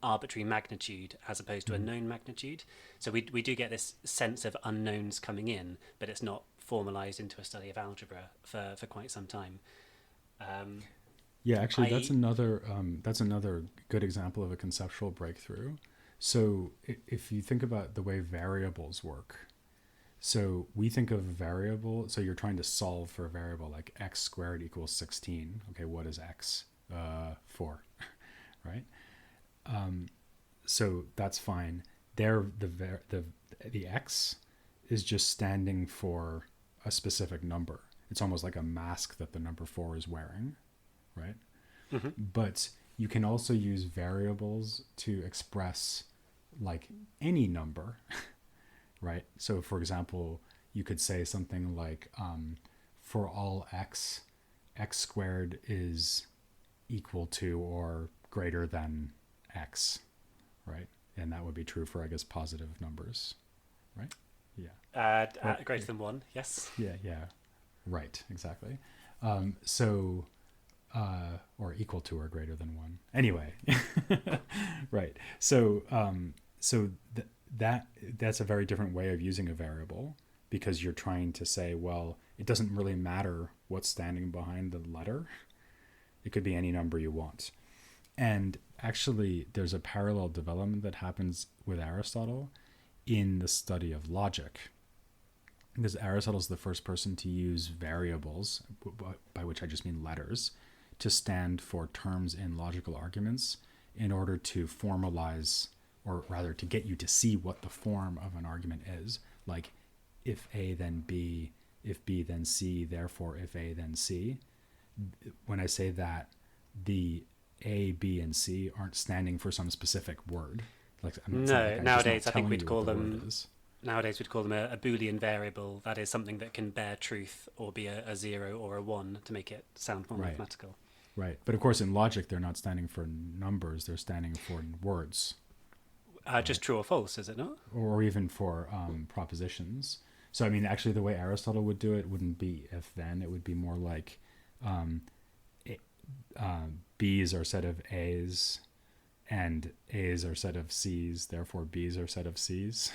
arbitrary magnitude as opposed to a known magnitude. So we do get this sense of unknowns coming in, but it's not formalized into a study of algebra for quite some time. Yeah, actually, that's another good example of a conceptual breakthrough. So if you think about the way variables work, so we think of variable, so you're trying to solve for a variable like x squared equals 16. Okay, what is x? 4, right? So that's fine. There, the x is just standing for a specific number. It's almost like a mask that the number 4 is wearing, right? Mm-hmm. But you can also use variables to express like any number, right? So for example, you could say something like, for all x squared is equal to or greater than x, right? And that would be true for, I guess, positive numbers, right? Yeah. Greater than 1, yes. Yeah. Right, exactly. Or equal to or greater than 1. Anyway, right. So that's a very different way of using a variable, because you're trying to say, well, it doesn't really matter what's standing behind the letter. It could be any number you want. And actually, there's a parallel development that happens with Aristotle in the study of logic, because Aristotle's the first person to use variables, by which I just mean letters, to stand for terms in logical arguments in order to formalize, or rather to get you to see what the form of an argument is. Like, if A then B, if B then C, therefore if A then C. When I say that, the A, B, and C aren't standing for some specific word. Like, nowadays I think we'd call them a Boolean variable. That is something that can bear truth or be a 0 or a 1 to make it sound more mathematical. Right. But of course, in logic, they're not standing for numbers. They're standing for words. Just true or false, is it not? Or even for propositions. So, I mean, actually, the way Aristotle would do it wouldn't be if then. It would be more like B's are a set of A's, and A's are a set of C's, therefore B's are a set of C's.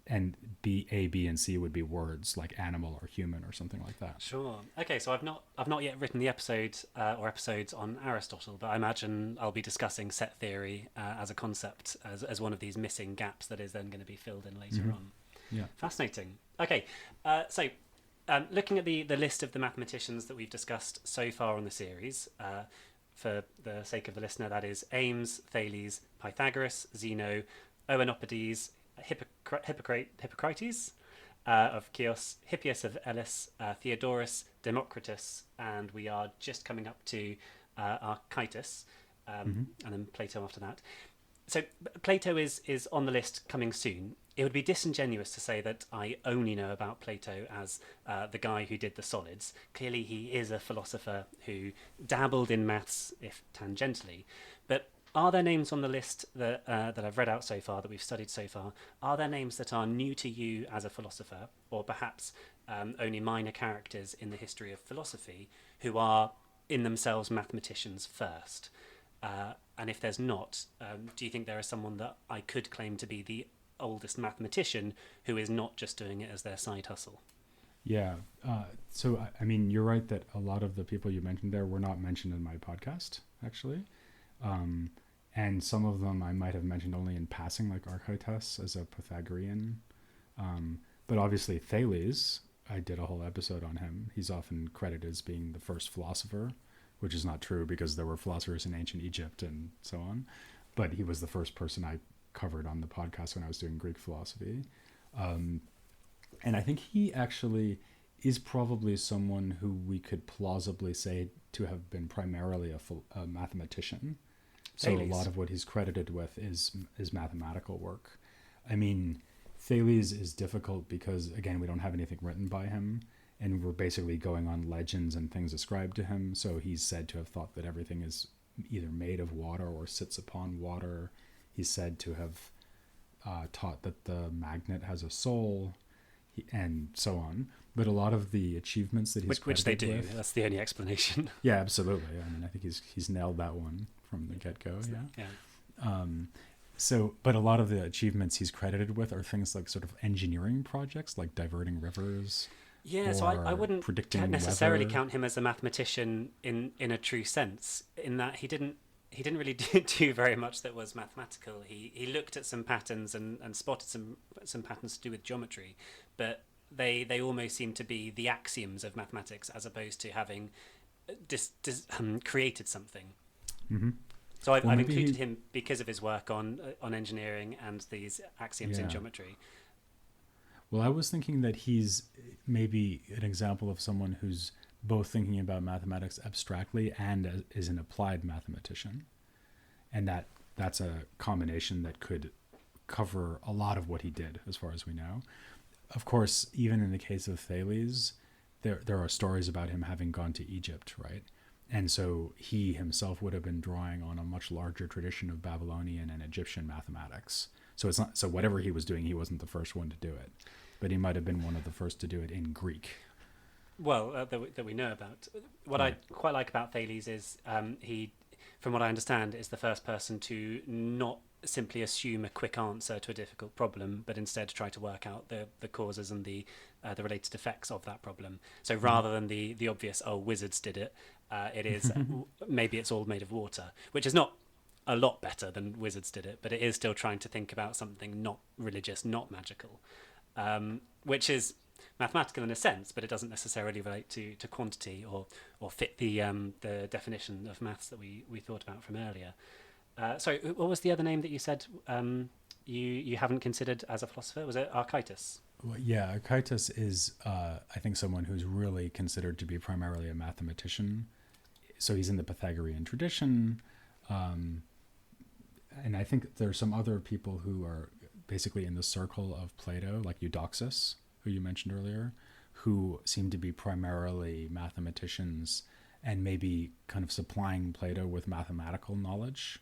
And A, B, and C would be words like animal or human or something like that. Sure. Okay, so I've not yet written the episode or episodes on Aristotle, but I imagine I'll be discussing set theory as a concept as one of these missing gaps that is then going to be filled in later on. Yeah. Fascinating. Okay, so looking at the list of the mathematicians that we've discussed so far on the series, for the sake of the listener, that is Ames, Thales, Pythagoras, Zeno, Oenopides, Hippocrates of Chios, Hippias of Elis, Theodorus, Democritus, and we are just coming up to Archytas, and then Plato after that. So Plato is on the list coming soon. It would be disingenuous to say that I only know about Plato as the guy who did the solids. Clearly, he is a philosopher who dabbled in maths, if tangentially. But are there names on the list that I've read out so far, that we've studied so far? Are there names that are new to you as a philosopher, or perhaps only minor characters in the history of philosophy who are in themselves mathematicians first? And if there's not, do you think there is someone that I could claim to be the oldest mathematician who is not just doing it as their side hustle? Yeah. So, I mean, you're right that a lot of the people you mentioned there were not mentioned in my podcast, actually. And some of them I might have mentioned only in passing, like Archytas as a Pythagorean. But obviously Thales, I did a whole episode on him. He's often credited as being the first philosopher, which is not true because there were philosophers in ancient Egypt and so on. But he was the first person I covered on the podcast when I was doing Greek philosophy. And I think he actually is probably someone who we could plausibly say to have been primarily a mathematician. So Thales. A lot of what he's credited with is mathematical work. I mean, Thales is difficult because, again, we don't have anything written by him, and we're basically going on legends and things ascribed to him. So he's said to have thought that everything is either made of water or sits upon water. He's said to have taught that the magnet has a soul, and so on. But a lot of the achievements that he's which they do. with, That's the only explanation. yeah, absolutely. I mean, I think he's nailed that one from the get-go. Yeah. So, but a lot of the achievements he's credited with are things like sort of engineering projects, like diverting rivers. Yeah, so I wouldn't necessarily weather. count him as a mathematician in a true sense, in that he didn't really do very much that was mathematical. He looked at some patterns and spotted some patterns to do with geometry, but they almost seem to be the axioms of mathematics as opposed to having created something. Mm-hmm. So I've included him because of his work on engineering and these axioms in geometry. Well, I was thinking that he's maybe an example of someone who's both thinking about mathematics abstractly and is an applied mathematician. And that's a combination that could cover a lot of what he did, as far as we know. Of course, even in the case of Thales, there are stories about him having gone to Egypt, right? And so he himself would have been drawing on a much larger tradition of Babylonian and Egyptian mathematics. So it's not, so whatever he was doing, he wasn't the first one to do it, but he might have been one of the first to do it in Greek. Well, that we know about. What I quite like about Thales is he, from what I understand, is the first person to not simply assume a quick answer to a difficult problem, but instead try to work out the causes and the related effects of that problem. So rather than the obvious, wizards did it, it is maybe it's all made of water, which is not a lot better than wizards did it, but it is still trying to think about something not religious, not magical, which is mathematical in a sense, but it doesn't necessarily relate to quantity or fit the definition of maths that we thought about from earlier. Sorry, what was the other name that you said you haven't considered as a philosopher? Was it Archytas? Well, yeah, Archytas is, I think, someone who's really considered to be primarily a mathematician. So he's in the Pythagorean tradition. And I think there's some other people who are basically in the circle of Plato, like Eudoxus, who you mentioned earlier, who seem to be primarily mathematicians and maybe kind of supplying Plato with mathematical knowledge.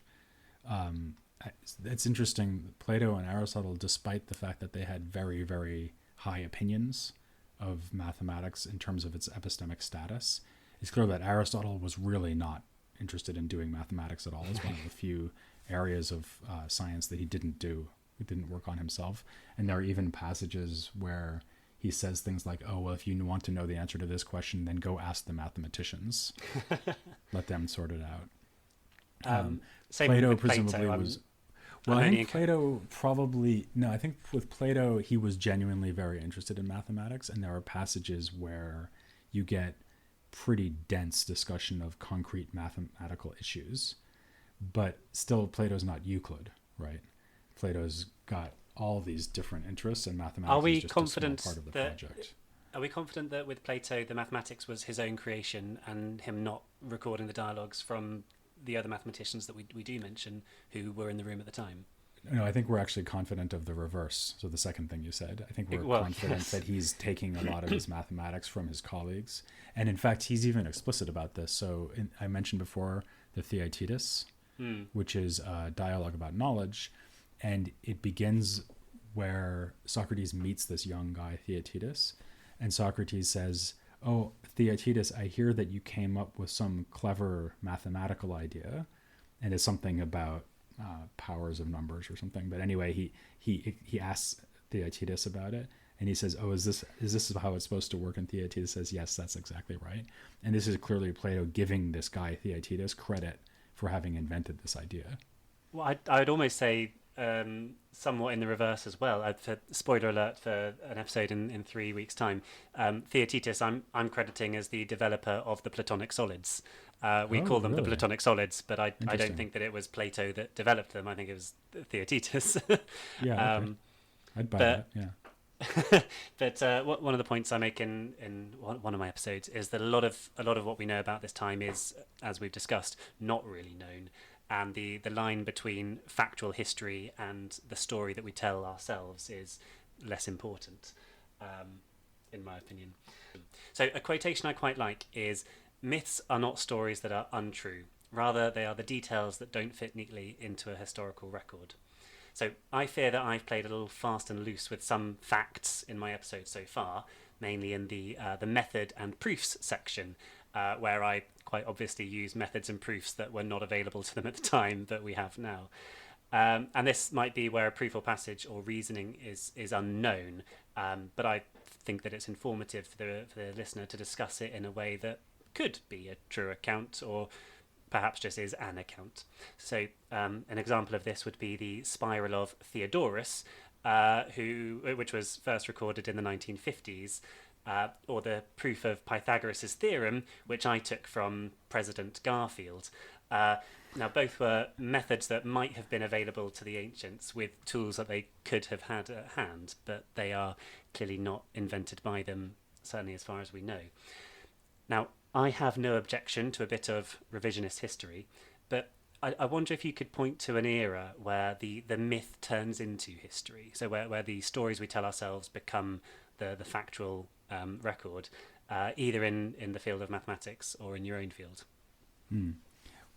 It's interesting, Plato and Aristotle, despite the fact that they had very, very high opinions of mathematics in terms of its epistemic status, it's clear that Aristotle was really not interested in doing mathematics at all. It's one of the few areas of science that he didn't work on himself. And there are even passages where he says things like, oh, well, if you want to know the answer to this question, then go ask the mathematicians. Let them sort it out. Plato presumably was... Well, I think Plato probably... No, I think with Plato, he was genuinely very interested in mathematics, and there are passages where you get pretty dense discussion of concrete mathematical issues. But still, Plato's not Euclid, right? Plato's got all these different interests, and mathematics is just a small part of the project. Are we confident that with Plato, the mathematics was his own creation and him not recording the dialogues from the other mathematicians that we do mention who were in the room at the time? No, I think we're actually confident of the reverse. So the second thing you said, I think we're confident that he's taking a lot of his mathematics from his colleagues. And in fact, he's even explicit about this. So I mentioned before the Theaetetus, which is a dialogue about knowledge. And it begins where Socrates meets this young guy, Theaetetus. And Socrates says, "Oh, Theaetetus, I hear that you came up with some clever mathematical idea." And it's something about powers of numbers or something. But anyway, he asks Theaetetus about it. And he says, "Oh, is this how it's supposed to work?" And Theaetetus says, "Yes, that's exactly right." And this is clearly Plato giving this guy, Theaetetus, credit for having invented this idea. Well, I'd almost say somewhat in the reverse as well. For spoiler alert for an episode in 3 weeks' time, Theaetetus I'm crediting as the developer of the Platonic solids. We call them the Platonic solids, but I don't think that it was Plato that developed them. I think it was Theaetetus. Yeah, okay. I'd buy that. Yeah. But one of the points I make in one of my episodes is that a lot of what we know about this time is, as we've discussed, not really known. And the line between factual history and the story that we tell ourselves is less important, in my opinion. So a quotation I quite like is, "Myths are not stories that are untrue. Rather, they are the details that don't fit neatly into a historical record." So I fear that I've played a little fast and loose with some facts in my episode so far, mainly in the method and proofs section, where I quite obviously use methods and proofs that were not available to them at the time that we have now. And this might be where a proof or passage or reasoning is unknown, but I think that it's informative for the listener to discuss it in a way that could be a true account or perhaps just is an account. So an example of this would be the Spiral of Theodorus, which was first recorded in the 1950s, or the proof of Pythagoras' theorem, which I took from President Garfield. Now, both were methods that might have been available to the ancients with tools that they could have had at hand, but they are clearly not invented by them, certainly as far as we know. Now, I have no objection to a bit of revisionist history, but I wonder if you could point to an era where the myth turns into history, so where the stories we tell ourselves become the factual record, either in the field of mathematics or in your own field.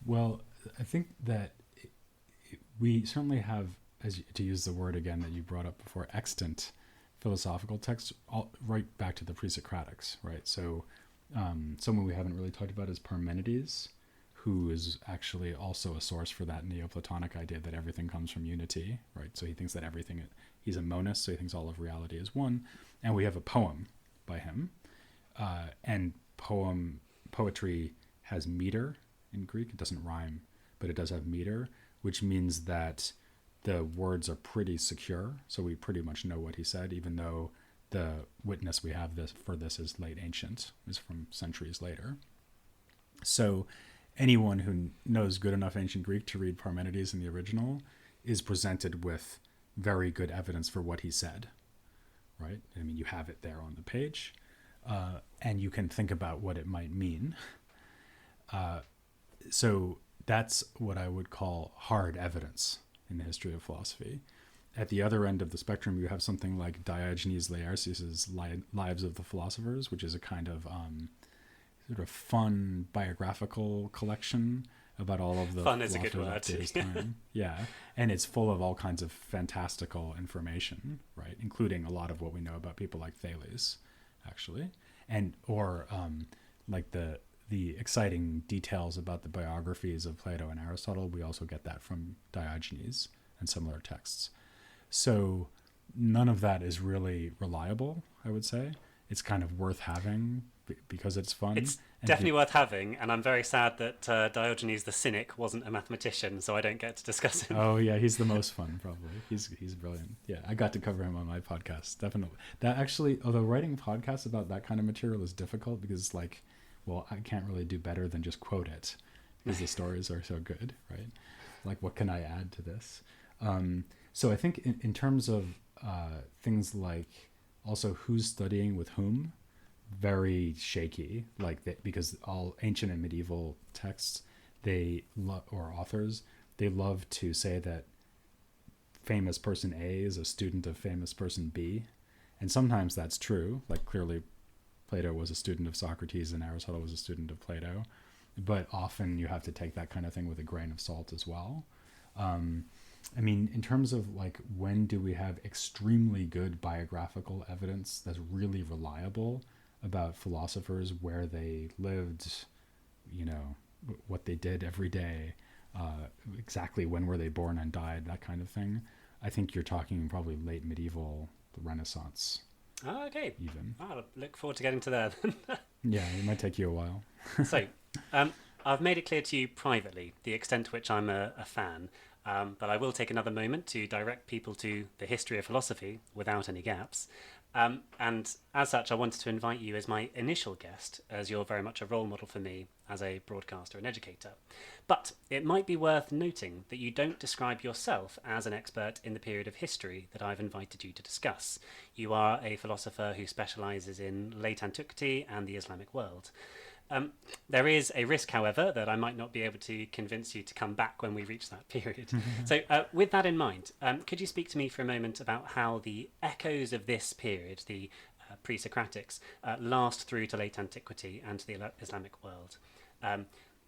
Well, I think that we certainly have, to use the word again that you brought up before, extant philosophical texts, right back to the pre-Socratics, right? So someone we haven't really talked about is Parmenides, who is actually also a source for that Neoplatonic idea that everything comes from unity, right? So he thinks that he's a monist, so he thinks all of reality is one. And we have a poem by him. And poetry has meter in Greek. It doesn't rhyme, but it does have meter, which means that the words are pretty secure. So we pretty much know what he said, even though the witness we have for this is late ancient, is from centuries later. So anyone who knows good enough ancient Greek to read Parmenides in the original is presented with very good evidence for what he said, right? I mean, you have it there on the page, and you can think about what it might mean. So that's what I would call hard evidence in the history of philosophy. At the other end of the spectrum, you have something like Diogenes Laertius's Lives of the Philosophers, which is a kind of sort of fun biographical collection about all of the fun is a good word. His time. Yeah, and it's full of all kinds of fantastical information, right, including a lot of what we know about people like Thales, actually, or like the exciting details about the biographies of Plato and Aristotle. We also get that from Diogenes and similar texts. So none of that is really reliable, I would say. it's kind of worth having because it's fun. It's And definitely worth having, and I'm very sad that Diogenes the Cynic wasn't a mathematician, so I don't get to discuss him. Oh yeah, he's the most fun probably. He's brilliant. Yeah, I got to cover him on my podcast. Definitely. That actually, although writing podcasts about that kind of material is difficult because like, well, I can't really do better than just quote it because the stories are so good, right? Like, what can I add to this? So I think in terms of things like also who's studying with whom, very shaky, like that, because all ancient and medieval texts, or authors, they love to say that famous person A is a student of famous person B, and sometimes that's true. Like clearly, Plato was a student of Socrates and Aristotle was a student of Plato, but often you have to take that kind of thing with a grain of salt as well. I mean, in terms of like, when do we have extremely good biographical evidence that's really reliable about philosophers, where they lived, you know, what they did every day, exactly when were they born and died, that kind of thing. I think you're talking probably late medieval, the Renaissance. Oh, okay. Even. I look forward to getting to there then. Yeah, it might take you a while. So, I've made it clear to you privately the extent to which I'm a fan, but I will take another moment to direct people to the history of philosophy without any gaps. And as such, I wanted to invite you as my initial guest, as you're very much a role model for me as a broadcaster and educator. But it might be worth noting that you don't describe yourself as an expert in the period of history that I've invited you to discuss. You are a philosopher who specialises in late antiquity and the Islamic world. There is a risk, however, that I might not be able to convince you to come back when we reach that period. So with that in mind, could you speak to me for a moment about how the echoes of this period, the pre-Socratics, last through to late antiquity and to the Islamic world?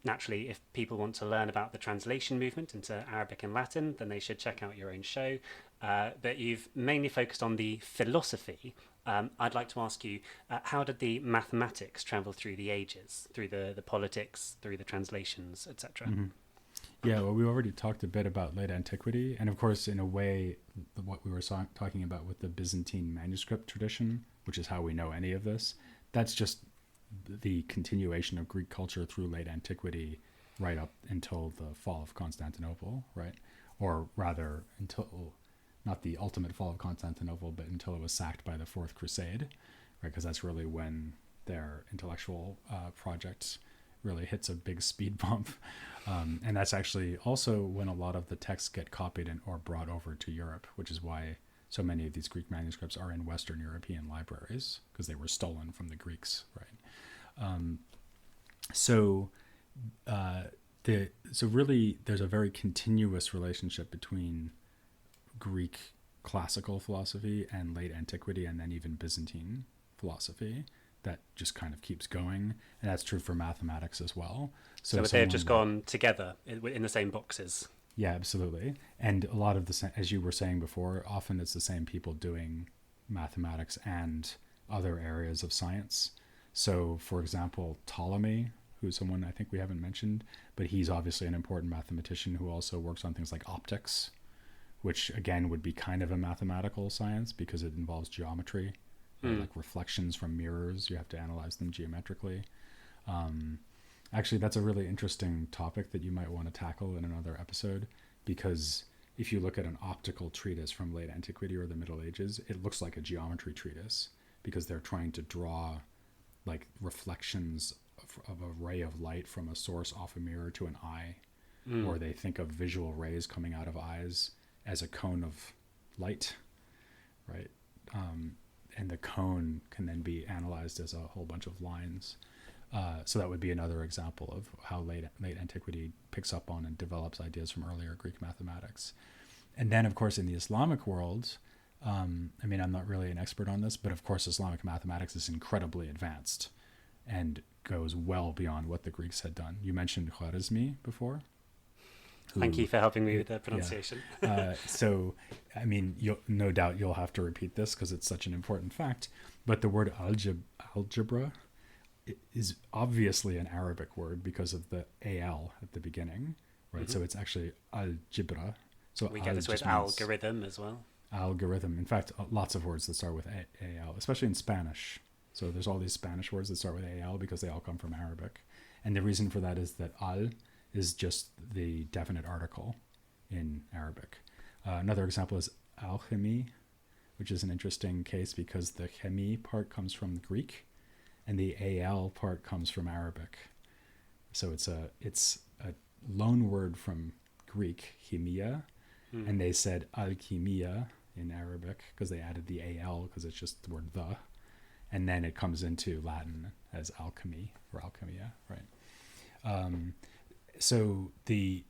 Naturally, if people want to learn about the translation movement into Arabic and Latin, then they should check out your own show. But you've mainly focused on the philosophy. I'd like to ask you, how did the mathematics travel through the ages, through the politics, through the translations, etc.? Mm-hmm. Yeah, well, we already talked a bit about late antiquity, and of course, in a way, what we were talking about with the Byzantine manuscript tradition, which is how we know any of this, that's just the continuation of Greek culture through late antiquity right up until the fall of Constantinople, right? Or rather, until, not the ultimate fall of Constantinople, but until it was sacked by the Fourth Crusade, right? Because that's really when their intellectual project really hits a big speed bump. And that's actually also when a lot of the texts get copied or brought over to Europe, which is why so many of these Greek manuscripts are in Western European libraries, because they were stolen from the Greeks, right? So really there's a very continuous relationship between Greek classical philosophy and late antiquity, and then even Byzantine philosophy, that just kind of keeps going, and that's true for mathematics as well. So they've just gone together in the same boxes. Yeah, absolutely. And a lot of as you were saying before, often it's the same people doing mathematics and other areas of science. So, for example, Ptolemy, who's someone I think we haven't mentioned, but he's obviously an important mathematician who also works on things like optics, which again would be kind of a mathematical science because it involves geometry, like reflections from mirrors. You have to analyze them geometrically. Actually, that's a really interesting topic that you might want to tackle in another episode, because if you look at an optical treatise from late antiquity or the Middle Ages, it looks like a geometry treatise because they're trying to draw like reflections of a ray of light from a source off a mirror to an eye, or they think of visual rays coming out of eyes as a cone of light, right? And the cone can then be analyzed as a whole bunch of lines. So that would be another example of how late antiquity picks up on and develops ideas from earlier Greek mathematics. And then, of course, in the Islamic world, I mean, I'm not really an expert on this, but of course, Islamic mathematics is incredibly advanced and goes well beyond what the Greeks had done. You mentioned Khwarizmi before. Thank you for helping me with the pronunciation. Yeah. So, I mean, no doubt you'll have to repeat this because it's such an important fact, but the word algebra is obviously an Arabic word because of the al at the beginning, right? Mm-hmm. So it's actually algebra. So we get this with algorithm as well. Algorithm. In fact, lots of words that start with al, especially in Spanish. So there's all these Spanish words that start with al because they all come from Arabic. And the reason for that is that al is just the definite article in Arabic. Another example is alchemy, which is an interesting case because the chemi part comes from Greek and the al part comes from Arabic. So it's a loan word from Greek, chemia, and they said alchemia in Arabic because they added the al because it's just the word the, and then it comes into Latin as alchemy or alchemia, right? So the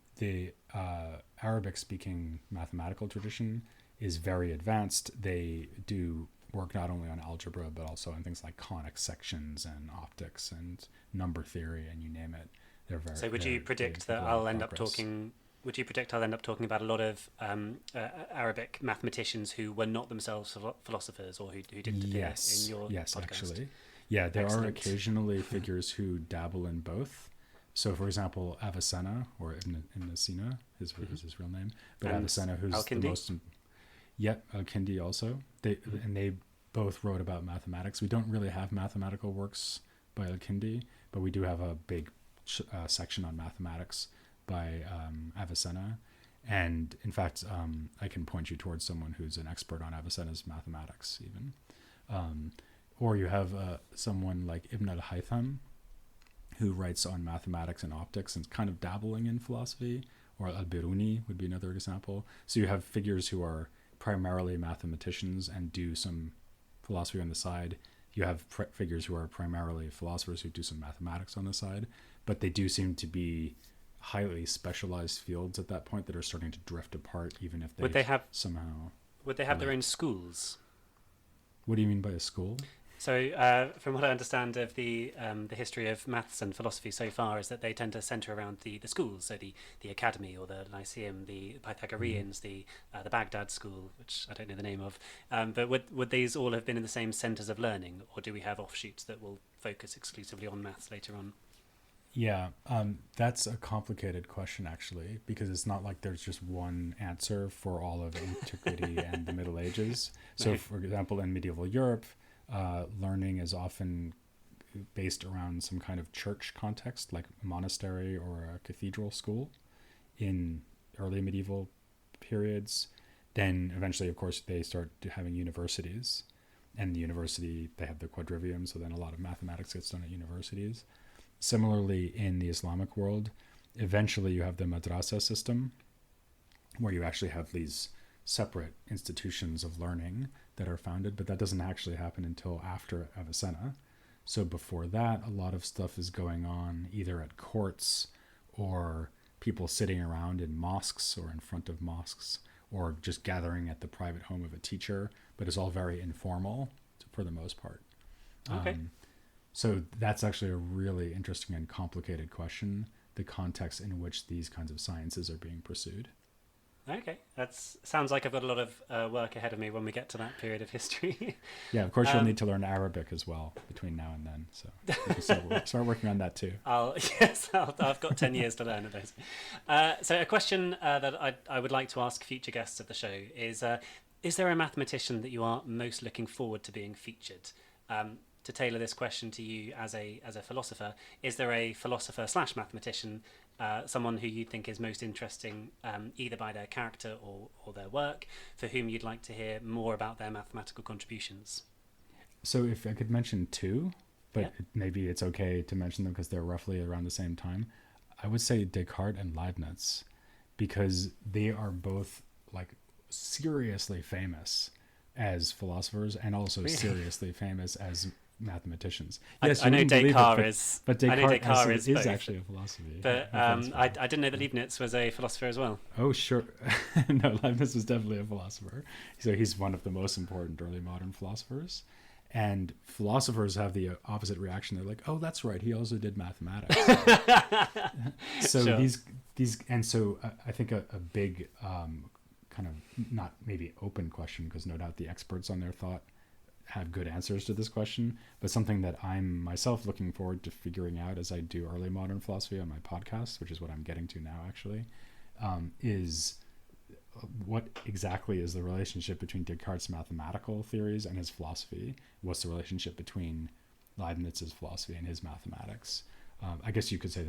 Arabic speaking mathematical tradition is very advanced. They do work not only on algebra but also on things like conic sections and optics and number theory, and you name it. They're very. So would you predict that I'll end up talking? Would you predict I'll end up talking about a lot of Arabic mathematicians who were not themselves philosophers or who didn't appear in your podcast? Actually. Yeah, there are occasionally figures who dabble in both. So, for example, Avicenna, or Ibn Sina, is his real name, but and Avicenna, who's Al-Kindi? The most... Yep, Al-Kindi also. They both wrote about mathematics. We don't really have mathematical works by Al-Kindi, but we do have a big section on mathematics by Avicenna. And in fact, I can point you towards someone who's an expert on Avicenna's mathematics even. Or you have someone like Ibn al-Haytham, who writes on mathematics and optics and kind of dabbling in philosophy, or Al-Biruni would be another example. So you have figures who are primarily mathematicians and do some philosophy on the side. You have figures who are primarily philosophers who do some mathematics on the side, but they do seem to be highly specialized fields at that point that are starting to drift apart, even if they somehow... Would they have their own schools? What do you mean by a school? So, from what I understand of the history of maths and philosophy so far, is that they tend to centre around the schools, so the academy or the lyceum, the Pythagoreans, the Baghdad school, which I don't know the name of. But would these all have been in the same centres of learning, or do we have offshoots that will focus exclusively on maths later on? Yeah, that's a complicated question, actually, because it's not like there's just one answer for all of antiquity and the Middle Ages. So, for example, in medieval Europe, learning is often based around some kind of church context, like a monastery or a cathedral school in early medieval periods. Then eventually, of course, they start having universities. And the university, they have the quadrivium, so then a lot of mathematics gets done at universities. Similarly, in the Islamic world, eventually you have the madrasa system, where you actually have these separate institutions of learning that are founded, but that doesn't actually happen until after Avicenna. So before that, a lot of stuff is going on either at courts or people sitting around in mosques or in front of mosques or just gathering at the private home of a teacher, but it's all very informal for the most part. Okay. So that's actually a really interesting and complicated question, the context in which these kinds of sciences are being pursued. Okay, that sounds like I've got a lot of work ahead of me when we get to that period of history. Yeah, of course you'll need to learn Arabic as well between now and then, so you can start working on that too. I've got 10 years to learn of those. So a question that I would like to ask future guests of the show is there a mathematician that you are most looking forward to being featured? To tailor this question to you as a philosopher, is there a philosopher/mathematician, someone who you think is most interesting, either by their character or their work, for whom you'd like to hear more about their mathematical contributions? So if I could mention two, but maybe it's okay to mention them because they're roughly around the same time, I would say Descartes and Leibniz, because they are both like seriously famous as philosophers and also seriously famous as mathematicians. Yes, I know Descartes is actually a philosophy. But I didn't know that Leibniz was a philosopher as well. Oh, sure. No, Leibniz was definitely a philosopher. So he's one of the most important early modern philosophers. And philosophers have the opposite reaction. They're like, oh, that's right. He also did mathematics. So sure. So I think a big kind of not maybe open question, because no doubt the experts on their thought have good answers to this question, but something that I'm myself looking forward to figuring out as I do early modern philosophy on my podcast, which is what I'm getting to now actually, is what exactly is the relationship between Descartes' mathematical theories and his philosophy? What's the relationship between Leibniz's philosophy and his mathematics? I guess you could say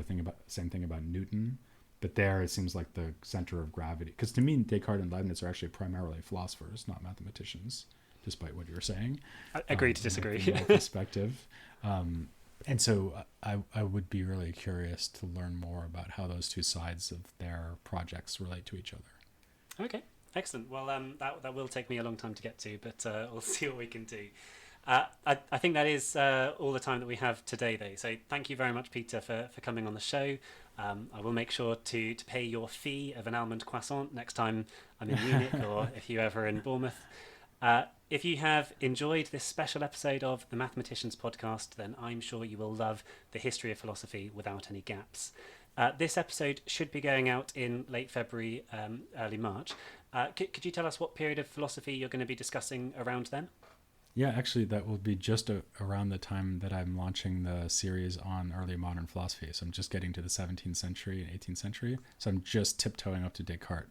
same thing about Newton, but there it seems like the center of gravity. Because to me, Descartes and Leibniz are actually primarily philosophers, not mathematicians, despite what you're saying. Agree to disagree. From my perspective. And so I would be really curious to learn more about how those two sides of their projects relate to each other. Okay, excellent. Well, that will take me a long time to get to, but we'll see what we can do. I think that is all the time that we have today, though. So thank you very much, Peter, for coming on the show. I will make sure to pay your fee of an almond croissant next time I'm in Munich or if you're ever in Bournemouth. If you have enjoyed this special episode of the Mathematicians Podcast, then I'm sure you will love the history of philosophy without any gaps. This episode should be going out in late February, early March. Could you tell us what period of philosophy you're going to be discussing around then? Yeah, actually, that will be just around the time that I'm launching the series on early modern philosophy. So I'm just getting to the 17th century and 18th century. So I'm just tiptoeing up to Descartes.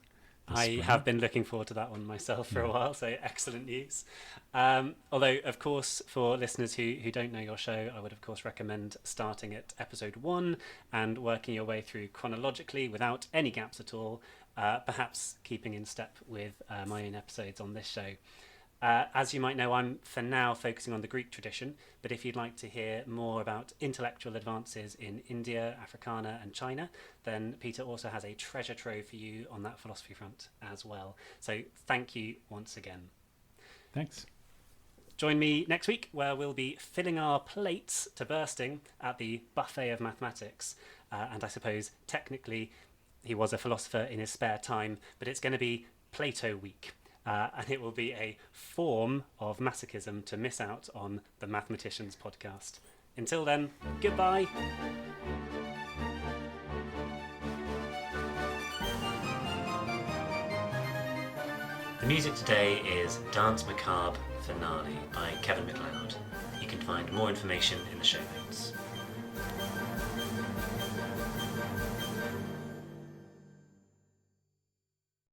I have been looking forward to that one myself for a while, so excellent news. Although, of course, for listeners who don't know your show, I would, of course, recommend starting at episode 1 and working your way through chronologically without any gaps at all, perhaps keeping in step with my own episodes on this show. As you might know, I'm for now focusing on the Greek tradition, but if you'd like to hear more about intellectual advances in India, Africana and China, then Peter also has a treasure trove for you on that philosophy front as well. So thank you once again. Thanks. Join me next week where we'll be filling our plates to bursting at the buffet of mathematics. And I suppose technically he was a philosopher in his spare time, but it's going to be Plato Week. And it will be a form of masochism to miss out on the Mathematicians Podcast. Until then, goodbye. The music today is Danse Macabre Finale by Kevin MacLeod. You can find more information in the show notes.